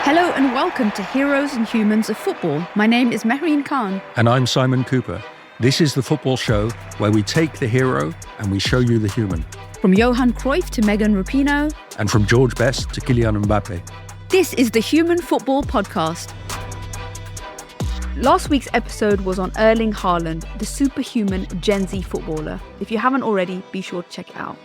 Hello and welcome to Heroes and Humans of Football. My name is Mehreen Khan. And I'm Simon Cooper. This is the football show where we take the hero and we show you the human. From Johan Cruyff to Megan Rapinoe. And from George Best to Kylian Mbappe. This is the Human Football Podcast. Last week's episode was on Erling Haaland, the superhuman Gen Z footballer. If you haven't already, be sure to check it out.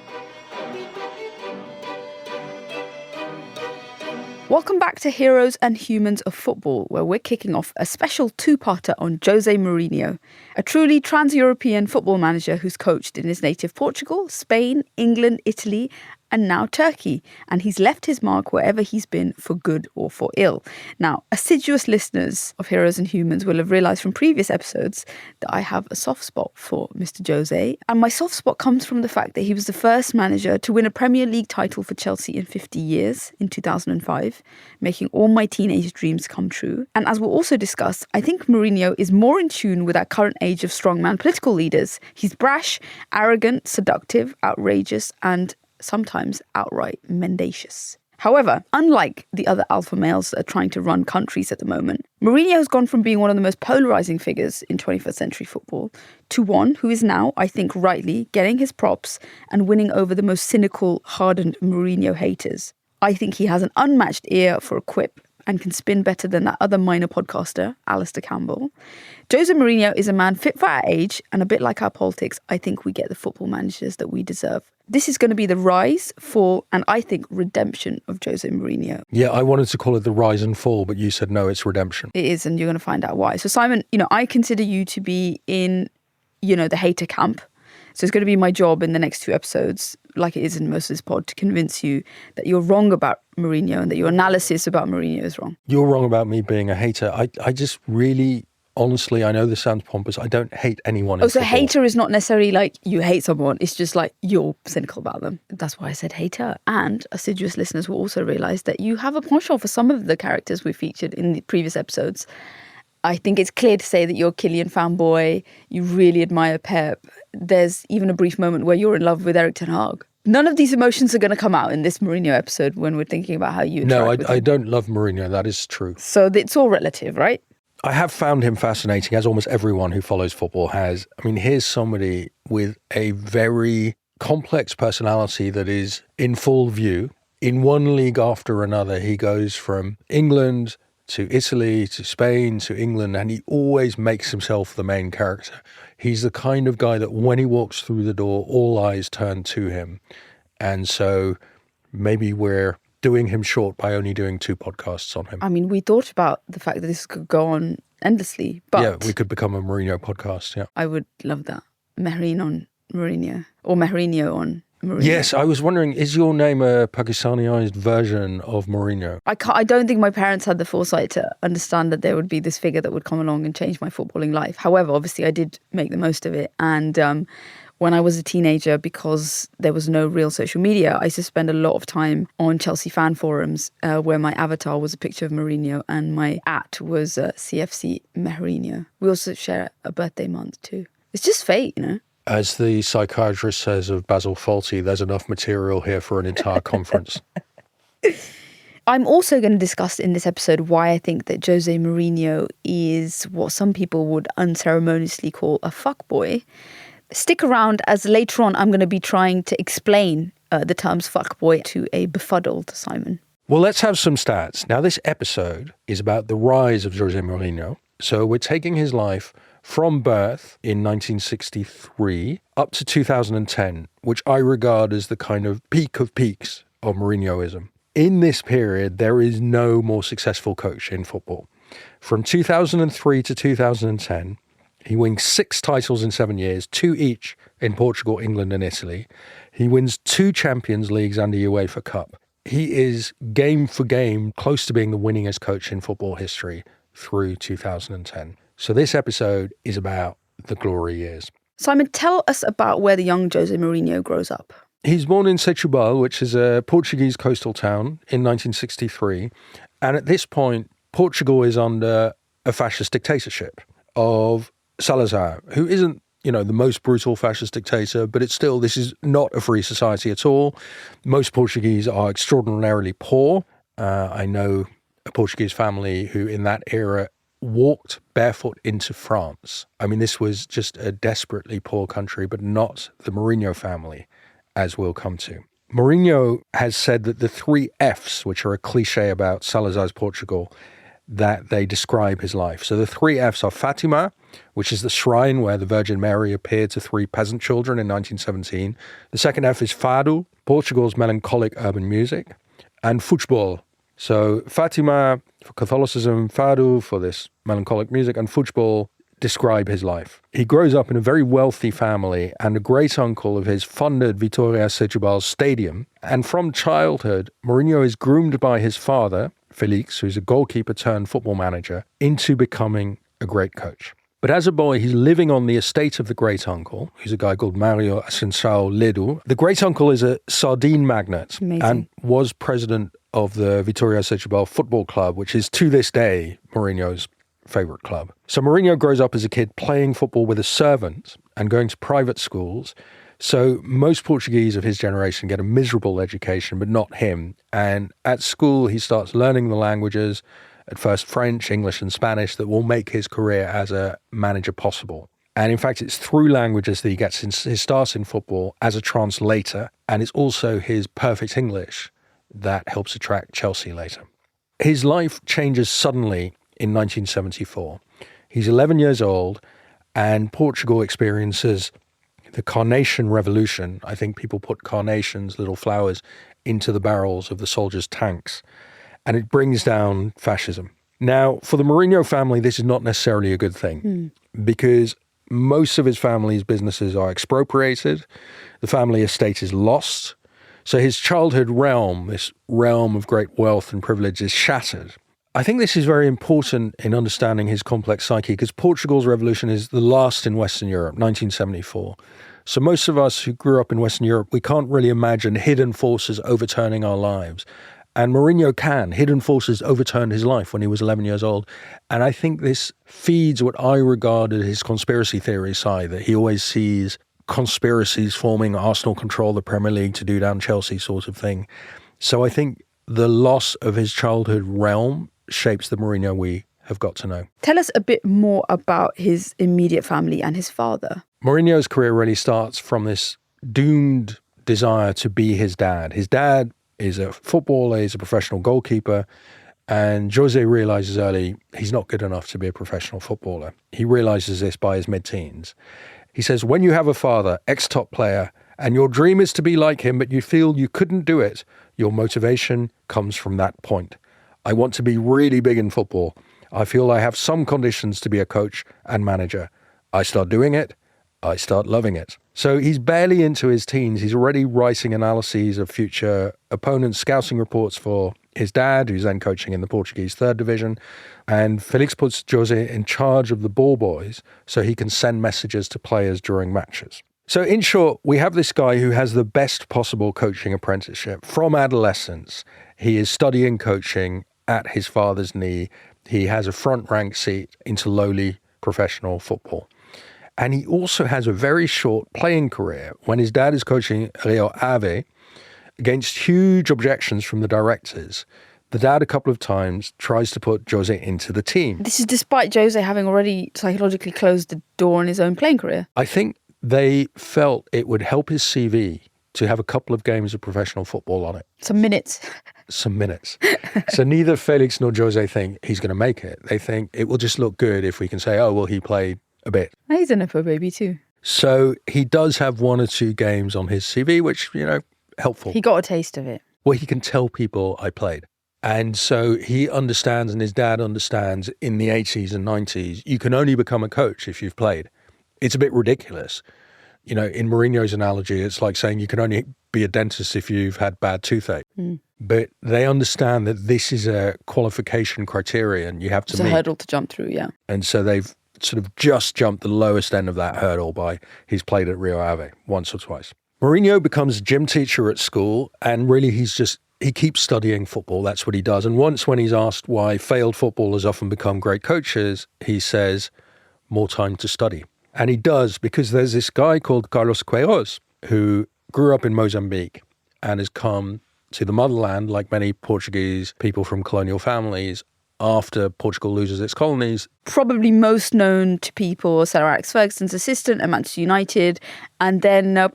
Welcome back to Heroes and Humans of Football, where we're kicking off a special two-parter on Jose Mourinho, a truly trans-European football manager who's coached in his native Portugal, Spain, England, Italy, and now Turkey. And he's left his mark wherever he's been, for good or for ill. Now, assiduous listeners of Heroes and Humans will have realised from previous episodes that I have a soft spot for Mr. Jose. And my soft spot comes from the fact that he was the first manager to win a Premier League title for Chelsea in 50 years, in 2005, making all my teenage dreams come true. And as we'll also discuss, I think Mourinho is more in tune with our current age of strongman political leaders. He's brash, arrogant, seductive, outrageous, and sometimes outright mendacious. However, unlike the other alpha males that are trying to run countries at the moment, Mourinho has gone from being one of the most polarising figures in 21st century football to one who is now, I think rightly, getting his props and winning over the most cynical, hardened Mourinho haters. I think he has an unmatched ear for a quip and can spin better than that other minor podcaster, Alistair Campbell. Jose Mourinho is a man fit for our age, and a bit like our politics, I think we get the football managers that we deserve. This is going to be the rise, fall, and I think redemption of Jose Mourinho. Yeah, I wanted to call it the rise and fall, but you said no, it's redemption. It is, and you're going to find out why. So Simon, I consider you to be in, the hater camp. So it's going to be my job in the next two episodes, like it is in most of this pod, to convince you that you're wrong about Mourinho and that your analysis about Mourinho is wrong. You're wrong about me being a hater. I just really, honestly, I know this sounds pompous, I don't hate anyone in so football. Hater is not necessarily like you hate someone, it's just like you're cynical about them. That's why I said hater. And assiduous listeners will also realise that you have a penchant for some of the characters we featured in the previous episodes. I think it's clear to say that you're a Kylian fanboy, you really admire Pep. There's even a brief moment where you're in love with Erik ten Hag. None of these emotions are going to come out in this Mourinho episode when we're thinking about how you interact with him. I don't love Mourinho, that is true. So it's all relative, right? I have found him fascinating, as almost everyone who follows football has. I mean, here's somebody with a very complex personality that is in full view. In one league after another, he goes from England to Italy, to Spain, to England, and he always makes himself the main character. He's the kind of guy that when he walks through the door, all eyes turn to him. And so maybe we're doing him short by only doing 2 podcasts on him. I mean, we thought about the fact that this could go on endlessly, but yeah, we could become a Mourinho podcast, yeah. I would love that. Mehreen on Mourinho, or Mourinho on Mourinho. Yes, I was wondering, is your name a Pakistani-ized version of Mourinho? I don't think my parents had the foresight to understand that there would be this figure that would come along and change my footballing life. However, obviously I did make the most of it. And when I was a teenager, because there was no real social media, I used to spend a lot of time on Chelsea fan forums where my avatar was a picture of Mourinho and my @ was CFC Mourinho. We also share a birthday month too. It's just fate, As the psychiatrist says of Basil Fawlty, there's enough material here for an entire conference. I'm also going to discuss in this episode why I think that Jose Mourinho is what some people would unceremoniously call a fuckboy. Stick around, as later on I'm going to be trying to explain the terms fuckboy to a befuddled Simon. Well, let's have some stats. Now, this episode is about the rise of Jose Mourinho. So we're taking his life from birth in 1963 up to 2010, which I regard as the kind of peak of peaks of Mourinhoism. In this period, there is no more successful coach in football. From 2003 to 2010, he wins 6 titles in 7 years, 2 each in Portugal, England and Italy. He wins 2 Champions Leagues and a UEFA Cup. He is game for game close to being the winningest coach in football history through 2010. So this episode is about the glory years. Simon, tell us about where the young Jose Mourinho grows up. He's born in Setúbal, which is a Portuguese coastal town, in 1963. And at this point, Portugal is under a fascist dictatorship of Salazar, who isn't, the most brutal fascist dictator, but this is not a free society at all. Most Portuguese are extraordinarily poor. I know a Portuguese family who in that era walked barefoot into France. I mean, this was just a desperately poor country, but not the Mourinho family, as we'll come to. Mourinho has said that the 3 Fs, which are a cliche about Salazar's Portugal, that they describe his life. So the 3 Fs are Fatima, which is the shrine where the Virgin Mary appeared to 3 peasant children in 1917. The second F is Fado, Portugal's melancholic urban music, and Futebol. So Fatima for Catholicism, Fado for this melancholic music, and Futebol describe his life. He grows up in a very wealthy family, and a great uncle of his funded Vitória Setúbal's stadium. And from childhood, Mourinho is groomed by his father, Felix, who's a goalkeeper turned football manager, into becoming a great coach. But as a boy, he's living on the estate of the great uncle, who's a guy called Mario Assunção Ledo. The great uncle is a sardine magnate. Amazing. And was president of the Vitória Setúbal football club, which is to this day Mourinho's favorite club. So Mourinho grows up as a kid playing football with a servant and going to private schools. So most Portuguese of his generation get a miserable education, but not him. And at school, he starts learning the languages, at first French, English, and Spanish, that will make his career as a manager possible. And in fact, it's through languages that he gets his start in football as a translator. And it's also his perfect English that helps attract Chelsea later. His life changes suddenly in 1974. He's 11 years old, and Portugal experiences the Carnation Revolution. I think people put carnations, little flowers, into the barrels of the soldiers' tanks, and it brings down fascism. Now, for the Mourinho family, this is not necessarily a good thing, because most of his family's businesses are expropriated. The family estate is lost. So his childhood realm, this realm of great wealth and privilege, is shattered. I think this is very important in understanding his complex psyche, because Portugal's revolution is the last in Western Europe, 1974. So most of us who grew up in Western Europe, we can't really imagine hidden forces overturning our lives. And Mourinho can. Hidden forces overturned his life when he was 11 years old. And I think this feeds what I regard as his conspiracy theory side, that he always sees conspiracies forming, Arsenal control the Premier League to do down Chelsea sort of thing. So I think the loss of his childhood realm shapes the Mourinho we have got to know. Tell us a bit more about his immediate family and his father. Mourinho's career really starts from this doomed desire to be his dad. His dad is a footballer, he's a professional goalkeeper, and Jose realizes early he's not good enough to be a professional footballer. He realizes this by his mid-teens. He says, when you have a father, ex-top player, and your dream is to be like him, but you feel you couldn't do it, your motivation comes from that point. I want to be really big in football. I feel I have some conditions to be a coach and manager. I start doing it. I start loving it. So he's barely into his teens. He's already writing analyses of future opponents, scouting reports for his dad, who's then coaching in the Portuguese third division. And Felix puts Jose in charge of the ball boys so he can send messages to players during matches. So in short, we have this guy who has the best possible coaching apprenticeship. From adolescence, he is studying coaching at his father's knee. He has a front rank seat into lowly professional football. And he also has a very short playing career when his dad is coaching Rio Ave against huge objections from the directors. The dad a couple of times tries to put Jose into the team. This is despite Jose having already psychologically closed the door on his own playing career. I think they felt it would help his CV to have a couple of games of professional football on it. Some minutes. So neither Felix nor Jose think he's going to make it. They think it will just look good if we can say, oh, well, he played a bit. He's a Nepo baby too. So he does have 1 or 2 games on his CV, which, helpful. He got a taste of it. Well, he can tell people I played. And so he understands, and his dad understands, in the 80s and 90s, you can only become a coach if you've played. It's a bit ridiculous. In Mourinho's analogy, it's like saying you can only be a dentist if you've had bad toothache. But they understand that this is a qualification criterion you have to meet. It's a hurdle to jump through, yeah. And so they've sort of just jumped the lowest end of that hurdle by he's played at Rio Ave once or twice. Mourinho becomes a gym teacher at school, and really he keeps studying football. That's what he does. And once when he's asked why failed footballers often become great coaches, he says, more time to study. And he does, because there's this guy called Carlos Queiroz who grew up in Mozambique and has come to the motherland, like many Portuguese people from colonial families, after Portugal loses its colonies. Probably most known to people, Sir Alex Ferguson's assistant at Manchester United, and then a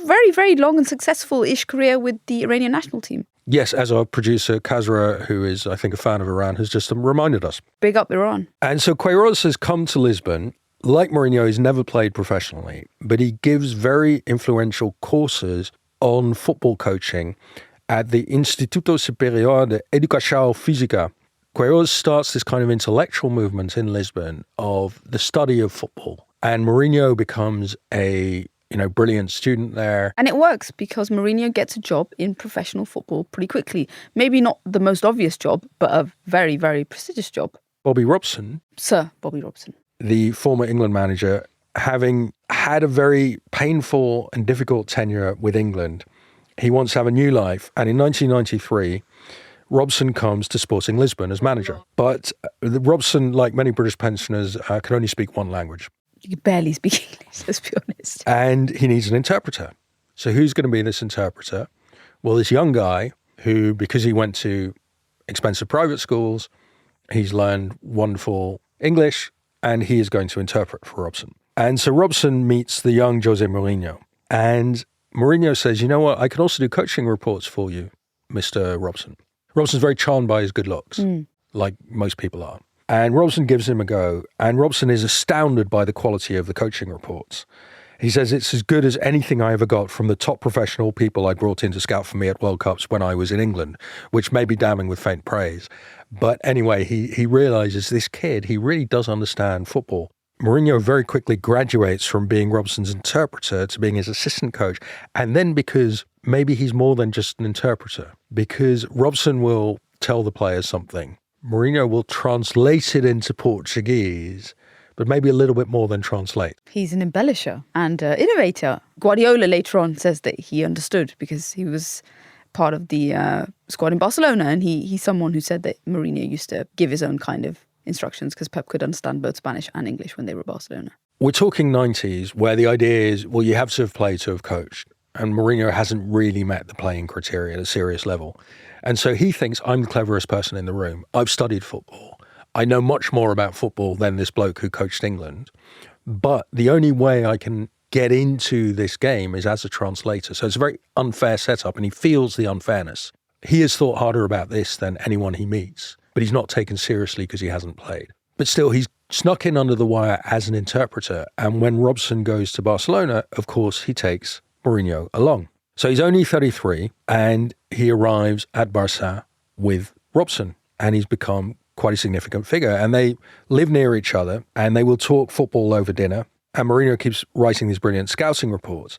very, very long and successful-ish career with the Iranian national team. Yes, as our producer Kazra, who is, I think, a fan of Iran, has just reminded us. Big up Iran. And so Queiroz has come to Lisbon. Like Mourinho, he's never played professionally, but he gives very influential courses on football coaching at the Instituto Superior de Educação Física. Queiroz starts this kind of intellectual movement in Lisbon of the study of football. And Mourinho becomes a brilliant student there. And it works because Mourinho gets a job in professional football pretty quickly. Maybe not the most obvious job, but a very, very prestigious job. Bobby Robson. Sir Bobby Robson. The former England manager, having had a very painful and difficult tenure with England, he wants to have a new life. And in 1993, Robson comes to Sporting Lisbon as manager. But Robson, like many British pensioners, can only speak one language. You can barely speak English, let's be honest. And he needs an interpreter. So who's going to be this interpreter? Well, this young guy who, because he went to expensive private schools, he's learned wonderful English, and he is going to interpret for Robson. And so Robson meets the young Jose Mourinho. And Mourinho says, you know what, I can also do coaching reports for you, Mr. Robson. Robson's very charmed by his good looks, like most people are. And Robson gives him a go, and Robson is astounded by the quality of the coaching reports. He says it's as good as anything I ever got from the top professional people I brought in to scout for me at World Cups when I was in England, which may be damning with faint praise. But anyway, he realises this kid, he really does understand football. Mourinho very quickly graduates from being Robson's interpreter to being his assistant coach. And then because maybe he's more than just an interpreter, because Robson will tell the players something, Mourinho will translate it into Portuguese, but maybe a little bit more than translate. He's an embellisher and innovator. Guardiola later on says that he understood because he was part of the squad in Barcelona, and he's someone who said that Mourinho used to give his own kind of instructions because Pep could understand both Spanish and English when they were at Barcelona. We're talking 90s, where the idea is, well, you have to have played to have coached. And Mourinho hasn't really met the playing criteria at a serious level. And so he thinks, I'm the cleverest person in the room. I've studied football. I know much more about football than this bloke who coached England. But the only way I can get into this game is as a translator. So it's a very unfair setup, and he feels the unfairness. He has thought harder about this than anyone he meets, but he's not taken seriously because he hasn't played. But still, he's snuck in under the wire as an interpreter. And when Robson goes to Barcelona, of course, he takes Mourinho along. So he's only 33, and he arrives at Barca with Robson, and he's become quite a significant figure. And they live near each other, and they will talk football over dinner. And Mourinho keeps writing these brilliant scouting reports.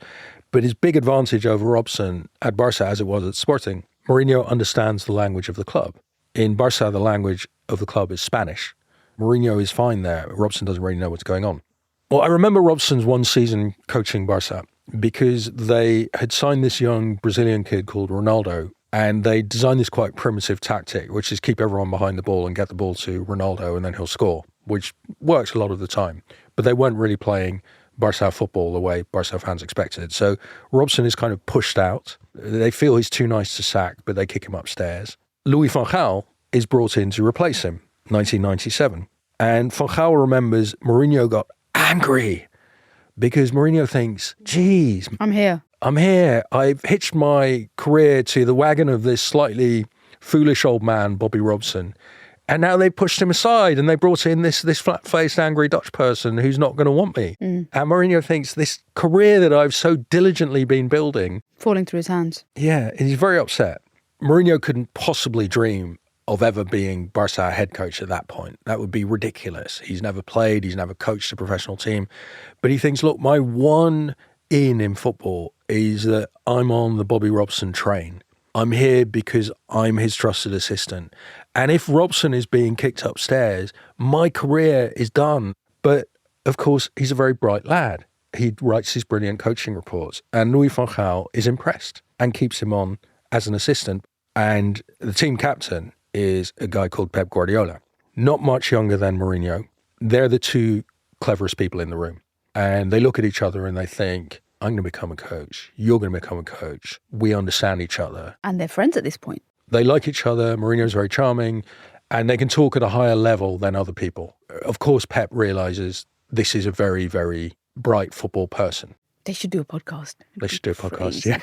But his big advantage over Robson at Barca, as it was at Sporting, Mourinho understands the language of the club. In Barca, the language of the club is Spanish. Mourinho is fine there. Robson doesn't really know what's going on. Well, I remember Robson's one season coaching Barca because they had signed this young Brazilian kid called Ronaldo, and they designed this quite primitive tactic, which is keep everyone behind the ball and get the ball to Ronaldo and then he'll score, which works a lot of the time. But they weren't really playing Barca football the way Barca fans expected. So Robson is kind of pushed out. They feel he's too nice to sack, but they kick him upstairs. Louis van Gaal is brought in to replace him, 1997. And van Gaal remembers Mourinho got angry because Mourinho thinks, geez, I'm here. I've hitched my career to the wagon of this slightly foolish old man, Bobby Robson. And now they pushed him aside and they brought in this flat-faced, angry Dutch person who's not going to want me. And Mourinho thinks this career that I've so diligently been building... falling through his hands. Yeah, he's very upset. Mourinho couldn't possibly dream of ever being Barca head coach at that point. That would be ridiculous. He's never played, he's never coached a professional team. But he thinks, look, my one in football is that I'm on the Bobby Robson train. I'm here because I'm his trusted assistant. And if Robson is being kicked upstairs, my career is done. But of course, he's a very bright lad. He writes his brilliant coaching reports. And Louis van Gaal is impressed and keeps him on as an assistant. And the team captain is a guy called Pep Guardiola, not much younger than Mourinho. They're the two cleverest people in the room. And they look at each other and they think, I'm going to become a coach. You're going to become a coach. We understand each other. And they're friends at this point. They like each other. Mourinho's very charming. And they can talk at a higher level than other people. Of course, Pep realises this is a very, very bright football person. They should do a podcast. They should do a podcast, yeah.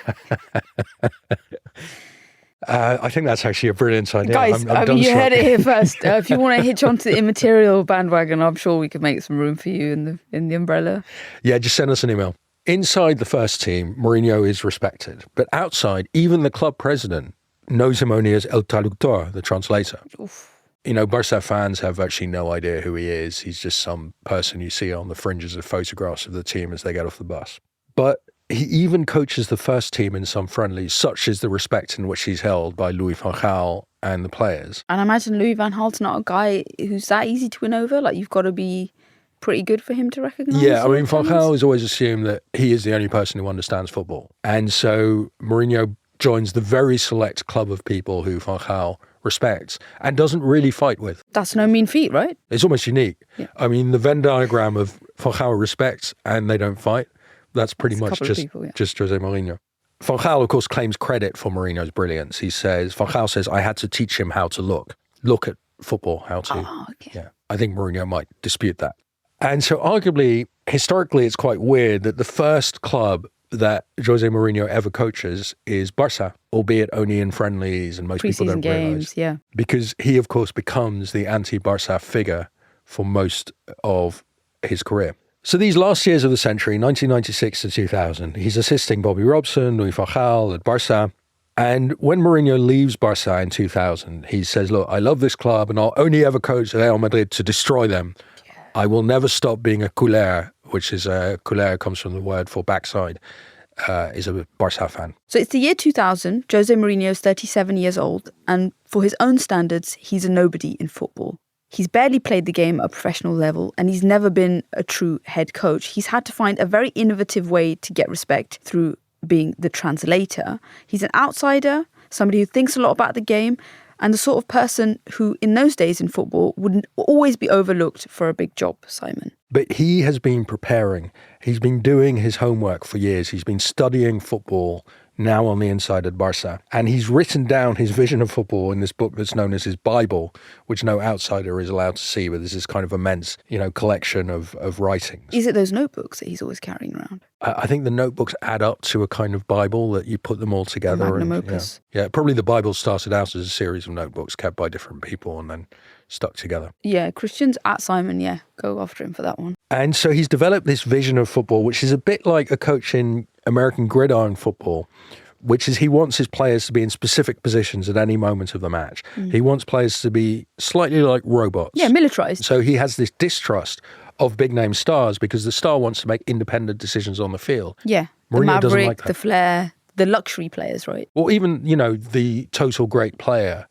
I think that's actually a brilliant idea. Guys, you heard it here first. If you want to hitch onto the immaterial bandwagon, I'm sure we could make some room for you in the umbrella. Yeah, just send us an email. Inside the first team, Mourinho is respected. But outside, even the club president knows him only as El Traductor, the translator. Oof. You know, Barca fans have actually no idea who he is. He's just some person you see on the fringes of photographs of the team as they get off the bus. But he even coaches the first team in some friendlies, such as the respect in which he's held by Louis van Gaal and the players. And I imagine Louis van Gaal's not a guy who's that easy to win over. Like, you've got to be pretty good for him to recognise. Yeah, I mean, Van Gaal has always assumed that he is the only person who understands football. And so Mourinho joins the very select club of people who Van Gaal respects and doesn't really fight with. That's no mean feat, right? It's almost unique. Yeah. I mean, the Venn diagram of Van Gaal respects and they don't fight, that's pretty much just Jose Mourinho. Van Gaal, of course, claims credit for Mourinho's brilliance. Van Gaal says, I had to teach him how to look at football, how to. Oh, okay. Yeah, I think Mourinho might dispute that. And so arguably, historically, it's quite weird that the first club that Jose Mourinho ever coaches is Barca, albeit only in friendlies, and most people don't realise. Yeah. Because he, of course, becomes the anti-Barca figure for most of his career. So these last years of the century, 1996 to 2000, he's assisting Bobby Robson, Louis van Gaal at Barca. And when Mourinho leaves Barca in 2000, he says, look, I love this club and I'll only ever coach Real Madrid to destroy them. Yeah. I will never stop being a culé, which is culé comes from the word for backside, is a Barca fan. So it's the year 2000. Jose Mourinho is 37 years old. And for his own standards, he's a nobody in football. He's barely played the game at a professional level and he's never been a true head coach. He's had to find a very innovative way to get respect through being the translator. He's an outsider, somebody who thinks a lot about the game, and the sort of person who in those days in football would always be overlooked for a big job, Simon. But he has been preparing. He's been doing his homework for years. He's been studying football now on the inside at Barca. And he's written down his vision of football in this book that's known as his Bible, which no outsider is allowed to see, but this is kind of immense, collection of writings. Is it those notebooks that he's always carrying around? I think the notebooks add up to a kind of Bible that you put them all together. Magnum opus. Yeah, probably the Bible started out as a series of notebooks kept by different people and then stuck together. Yeah, Christians at Simon, yeah, go after him for that one. And so he's developed this vision of football, which is a bit like a coach in American gridiron football, which is he wants his players to be in specific positions at any moment of the match. He wants players to be slightly like robots. Yeah, militarized. So he has this distrust of big-name stars because the star wants to make independent decisions on the field. Yeah, Mourinho the Maverick, like the Flair, the luxury players, right? Or even, the total great player.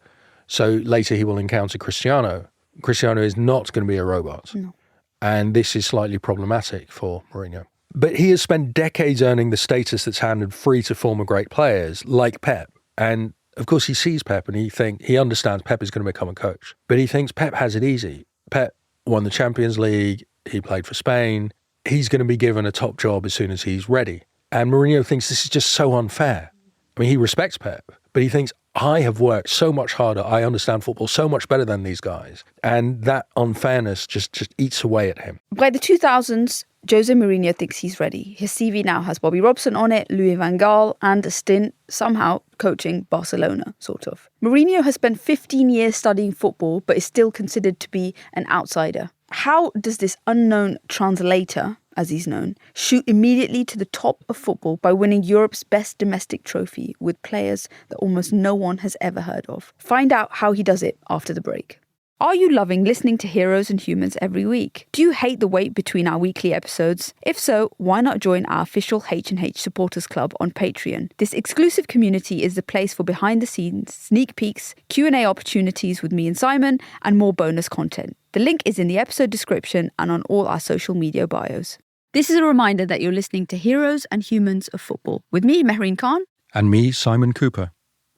So later he will encounter Cristiano. Cristiano is not going to be a robot. No. And this is slightly problematic for Mourinho. But he has spent decades earning the status that's handed free to former great players like Pep. And of course he sees Pep and he understands Pep is going to become a coach. But he thinks Pep has it easy. Pep won the Champions League. He played for Spain. He's going to be given a top job as soon as he's ready. And Mourinho thinks this is just so unfair. I mean, he respects Pep, but he thinks, I have worked so much harder. I understand football so much better than these guys. And that unfairness just eats away at him. By the 2000s, Jose Mourinho thinks he's ready. His CV now has Bobby Robson on it, Louis van Gaal, and a stint somehow coaching Barcelona, sort of. Mourinho has spent 15 years studying football, but is still considered to be an outsider. How does this unknown translator, as he's known, shoot immediately to the top of football by winning Europe's best domestic trophy with players that almost no one has ever heard of? Find out how he does it after the break. Are you loving listening to Heroes and Humans every week? Do you hate the wait between our weekly episodes? If so, why not join our official H&H Supporters Club on Patreon? This exclusive community is the place for behind-the-scenes, sneak peeks, Q&A opportunities with me and Simon, and more bonus content. The link is in the episode description and on all our social media bios. This is a reminder that you're listening to Heroes and Humans of Football with me, Mehreen Khan. And me, Simon Cooper.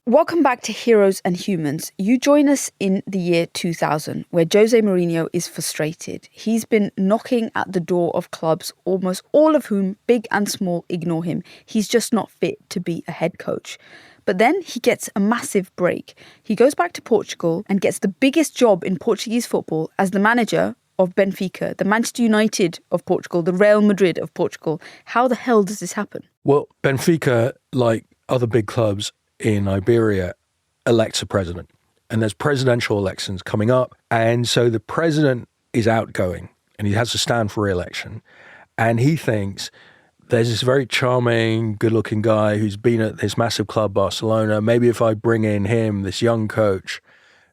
Welcome back to Heroes and Humans. You join us in the year 2000, where Jose Mourinho is frustrated. He's been knocking at the door of clubs, almost all of whom, big and small, ignore him. He's just not fit to be a head coach. But then he gets a massive break. He goes back to Portugal and gets the biggest job in Portuguese football as the manager of Benfica, the Manchester United of Portugal, the Real Madrid of Portugal. How the hell does this happen? Well, Benfica, like other big clubs in Iberia, elects a president. And there's presidential elections coming up. And so the president is outgoing and he has to stand for re-election. And he thinks there's this very charming, good-looking guy who's been at this massive club, Barcelona. Maybe if I bring in him, this young coach,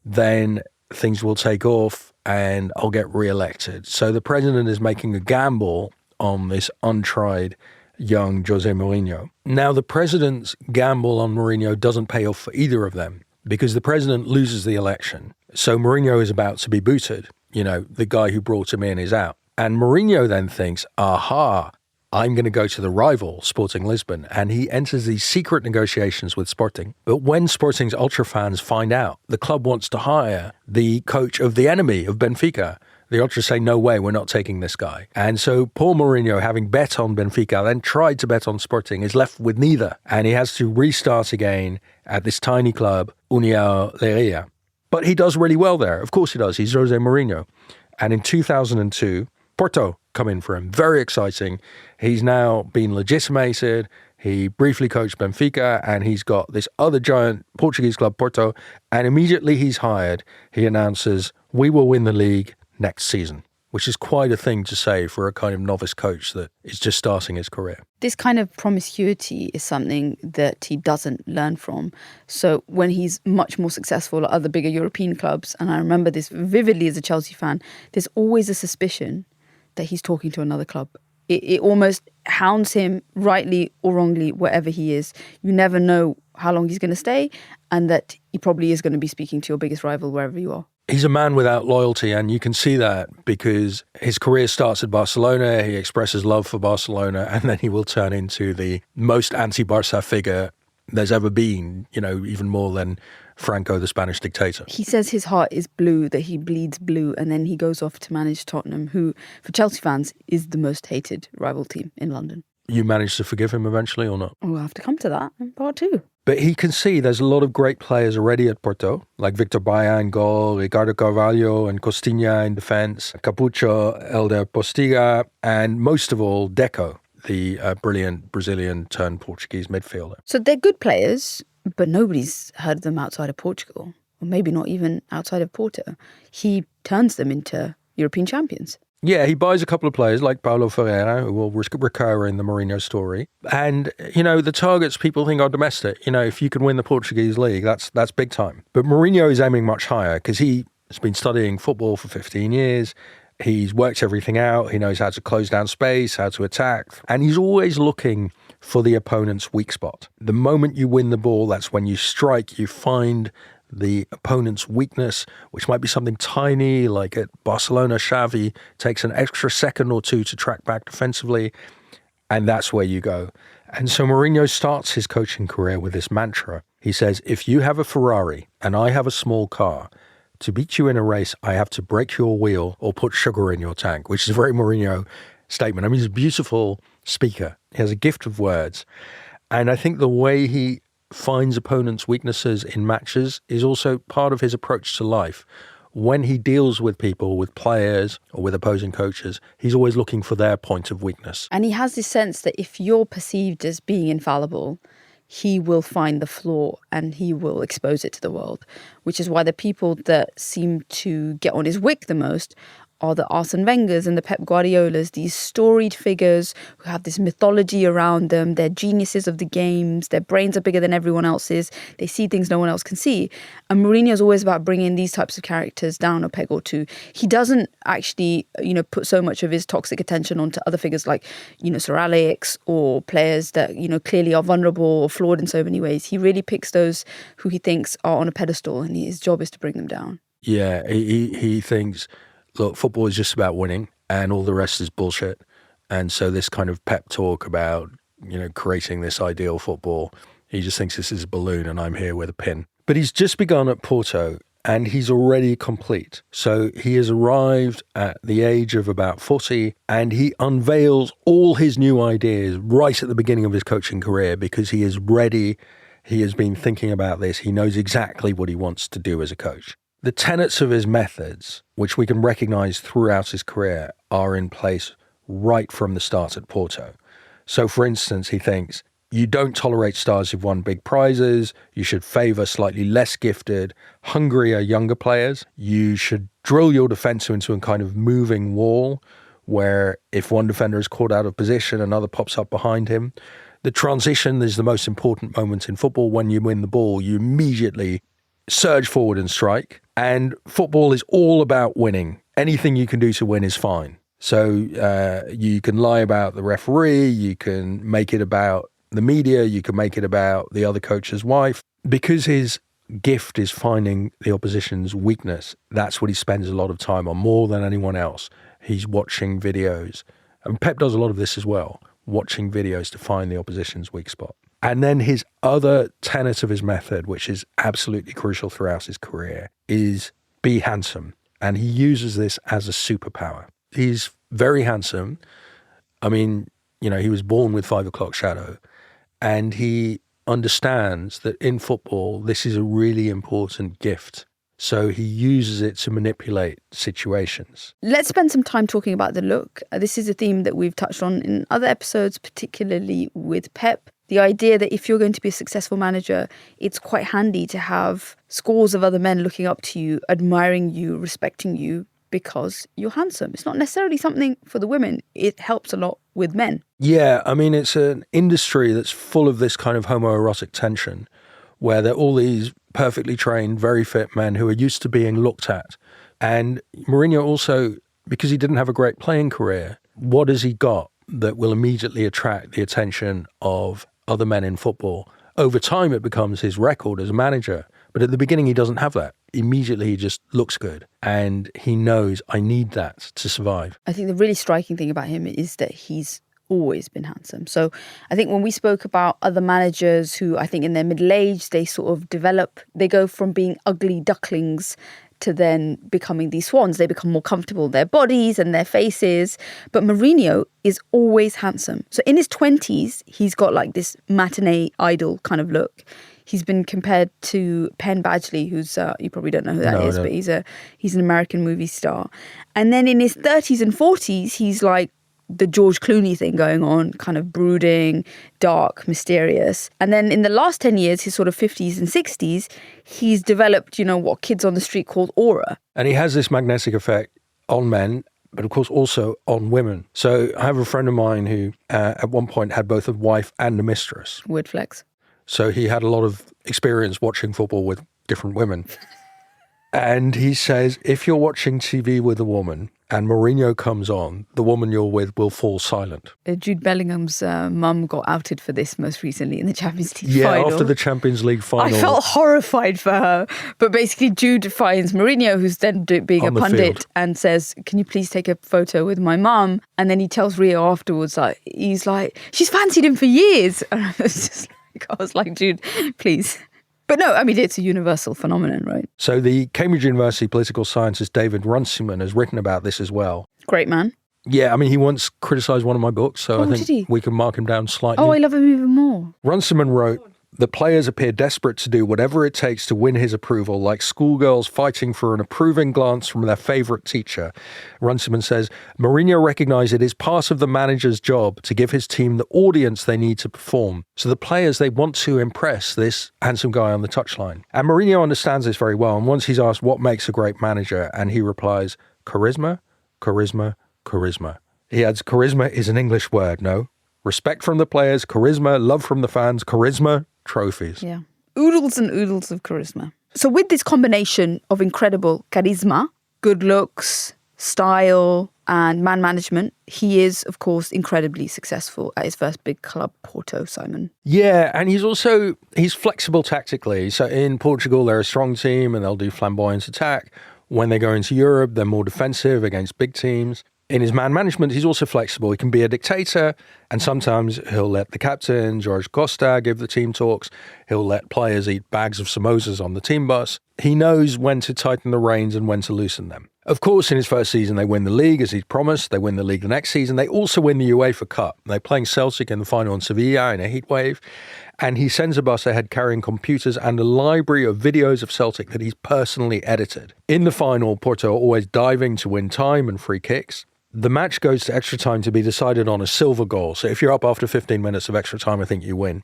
then things will take off and I'll get re-elected. So the president is making a gamble on this untried young Jose Mourinho. Now, the president's gamble on Mourinho doesn't pay off for either of them because the president loses the election. So Mourinho is about to be booted. You know, the guy who brought him in is out. And Mourinho then thinks, aha, I'm going to go to the rival, Sporting Lisbon. And he enters these secret negotiations with Sporting. But when Sporting's ultra fans find out the club wants to hire the coach of the enemy of Benfica, the ultras say, no way, we're not taking this guy. And so Paul Mourinho, having bet on Benfica, then tried to bet on Sporting, is left with neither. And he has to restart again at this tiny club, União Leiria. But he does really well there. Of course he does. He's Jose Mourinho. And in 2002, Porto come in for him. Very exciting. He's now been legitimated. He briefly coached Benfica and he's got this other giant Portuguese club, Porto. And immediately he's hired, he announces, we will win the league next season, which is quite a thing to say for a kind of novice coach that is just starting his career. This kind of promiscuity is something that he doesn't learn from. So when he's much more successful at other bigger European clubs, and I remember this vividly as a Chelsea fan, there's always a suspicion that he's talking to another club. It almost hounds him, rightly or wrongly, wherever he is. You never know how long he's going to stay and that he probably is going to be speaking to your biggest rival wherever you are. He's a man without loyalty, and you can see that because his career starts at Barcelona, he expresses love for Barcelona, and then he will turn into the most anti-Barca figure there's ever been, you know, even more than Franco, the Spanish dictator. He says his heart is blue, that he bleeds blue, and then he goes off to manage Tottenham, who, for Chelsea fans, is the most hated rival team in London. You managed to forgive him eventually or not? We'll have to come to that in part two. But he can see there's a lot of great players already at Porto, like Victor Baia in goal, Ricardo Carvalho and Costinha in defence, Capucho, Elder Postiga, and most of all, Deco, the brilliant Brazilian-turned-Portuguese midfielder. So they're good players, but nobody's heard of them outside of Portugal, or maybe not even outside of Porto. He turns them into European champions. Yeah, he buys a couple of players like Paulo Ferreira, who will recur in the Mourinho story. And, you know, the targets people think are domestic. You know, if you can win the Portuguese league, that's big time. But Mourinho is aiming much higher because he has been studying football for 15 years. He's worked everything out. He knows how to close down space, how to attack. And he's always looking for the opponent's weak spot. The moment you win the ball, that's when you strike, you find the opponent's weakness, which might be something tiny, like at Barcelona, Xavi takes an extra second or two to track back defensively, and that's where you go. And so Mourinho starts his coaching career with this mantra. He says, if you have a Ferrari and I have a small car, to beat you in a race, I have to break your wheel or put sugar in your tank, which is a very Mourinho statement. I mean, he's a beautiful speaker. He has a gift of words. And I think the way he finds opponents' weaknesses in matches is also part of his approach to life. When he deals with people, with players or with opposing coaches, he's always looking for their point of weakness. And he has this sense that if you're perceived as being infallible, he will find the flaw and he will expose it to the world, which is why the people that seem to get on his wick the most are the Arsene Wengers and the Pep Guardiolas, these storied figures who have this mythology around them. They're geniuses of the games. Their brains are bigger than everyone else's. They see things no one else can see. And Mourinho is always about bringing these types of characters down a peg or two. He doesn't actually, put so much of his toxic attention onto other figures like, Sir Alex or players that, clearly are vulnerable or flawed in so many ways. He really picks those who he thinks are on a pedestal and his job is to bring them down. Yeah, he thinks, look, football is just about winning and all the rest is bullshit. And so this kind of pep talk about, creating this ideal football He just thinks this is a balloon and I'm here with a pin. But he's just begun at Porto and he's already complete. So he has arrived at the age of about 40 and he unveils all his new ideas right at the beginning of his coaching career because he is ready. He has been thinking about this. He knows exactly what he wants to do as a coach. The tenets of his methods, which we can recognize throughout his career, are in place right from the start at Porto. So, for instance, he thinks, you don't tolerate stars who've won big prizes. You should favour slightly less gifted, hungrier younger players. You should drill your defence into a kind of moving wall where if one defender is caught out of position, another pops up behind him. The transition is the most important moment in football. When you win the ball, you immediately surge forward and strike. And football is all about winning. Anything you can do to win is fine. So you can lie about the referee, you can make it about the media, you can make it about the other coach's wife. Because his gift is finding the opposition's weakness, that's what he spends a lot of time on, more than anyone else. He's watching videos. And Pep does a lot of this as well, watching videos to find the opposition's weak spot. And then his other tenet of his method, which is absolutely crucial throughout his career, is be handsome. And he uses this as a superpower. He's very handsome. I mean, he was born with 5 o'clock shadow. And he understands that in football, this is a really important gift. So he uses it to manipulate situations. Let's spend some time talking about the look. This is a theme that we've touched on in other episodes, particularly with Pep. The idea that if you're going to be a successful manager, it's quite handy to have scores of other men looking up to you, admiring you, respecting you, because you're handsome. It's not necessarily something for the women. It helps a lot with men. Yeah, I mean, it's an industry that's full of this kind of homoerotic tension where there are all these perfectly trained, very fit men who are used to being looked at. And Mourinho also, because he didn't have a great playing career, what has he got that will immediately attract the attention of other men in football? Over time, it becomes his record as a manager. But at the beginning, he doesn't have that. Immediately, he just looks good. And he knows, I need that to survive. I think the really striking thing about him is that he's always been handsome. So I think when we spoke about other managers who I think in their middle age, they sort of develop, they go from being ugly ducklings to then becoming these swans. They become more comfortable in their bodies and their faces. But Mourinho is always handsome. So in his 20s, he's got like this matinee idol kind of look. He's been compared to Penn Badgley, who's, you probably don't know who that is, but he's an American movie star. And then in his 30s and 40s, he's like the George Clooney thing going on, kind of brooding, dark, mysterious. And then in the last 10 years, his sort of 50s and 60s, he's developed, what kids on the street called aura. And he has this magnetic effect on men, but of course also on women. So I have a friend of mine who at one point had both a wife and a mistress. Weird flex. So he had a lot of experience watching football with different women. And he says, if you're watching TV with a woman and Mourinho comes on, the woman you're with will fall silent. Jude Bellingham's mum got outed for this most recently in the Champions League final. Yeah, after the Champions League final. I felt horrified for her. But basically Jude finds Mourinho, who's then being a pundit, and says, can you please take a photo with my mum? And then he tells Rio afterwards, he's like, she's fancied him for years. And I was like, Jude, please. But no, I mean, it's a universal phenomenon, right? So the Cambridge University political scientist David Runciman has written about this as well. Great man. Yeah, I mean, he once criticised one of my books, so I think we can mark him down slightly. Oh, I love him even more. Runciman wrote, the players appear desperate to do whatever it takes to win his approval, like schoolgirls fighting for an approving glance from their favourite teacher. Runciman says, Mourinho recognised it is part of the manager's job to give his team the audience they need to perform. So the players, they want to impress this handsome guy on the touchline. And Mourinho understands this very well. And once he's asked what makes a great manager, and he replies, charisma, charisma, charisma. He adds, charisma is an English word, no? Respect from the players, charisma, love from the fans, charisma, trophies. Yeah. Oodles and oodles of charisma. So with this combination of incredible charisma, good looks, style, and man management, he is, of course, incredibly successful at his first big club, Porto, Simon. Yeah, and he's flexible tactically. So in Portugal, they're a strong team and they'll do flamboyant attack. When they go into Europe, they're more defensive against big teams. In his man management, he's also flexible. He can be a dictator, and sometimes he'll let the captain, Jorge Costa, give the team talks. He'll let players eat bags of samosas on the team bus. He knows when to tighten the reins and when to loosen them. Of course, in his first season, they win the league, as he'd promised. They win the league the next season. They also win the UEFA Cup. They're playing Celtic in the final in Sevilla in a heatwave. And he sends a bus ahead carrying computers and a library of videos of Celtic that he's personally edited. In the final, Porto are always diving to win time and free kicks. The match goes to extra time to be decided on a silver goal. So if you're up after 15 minutes of extra time, I think you win.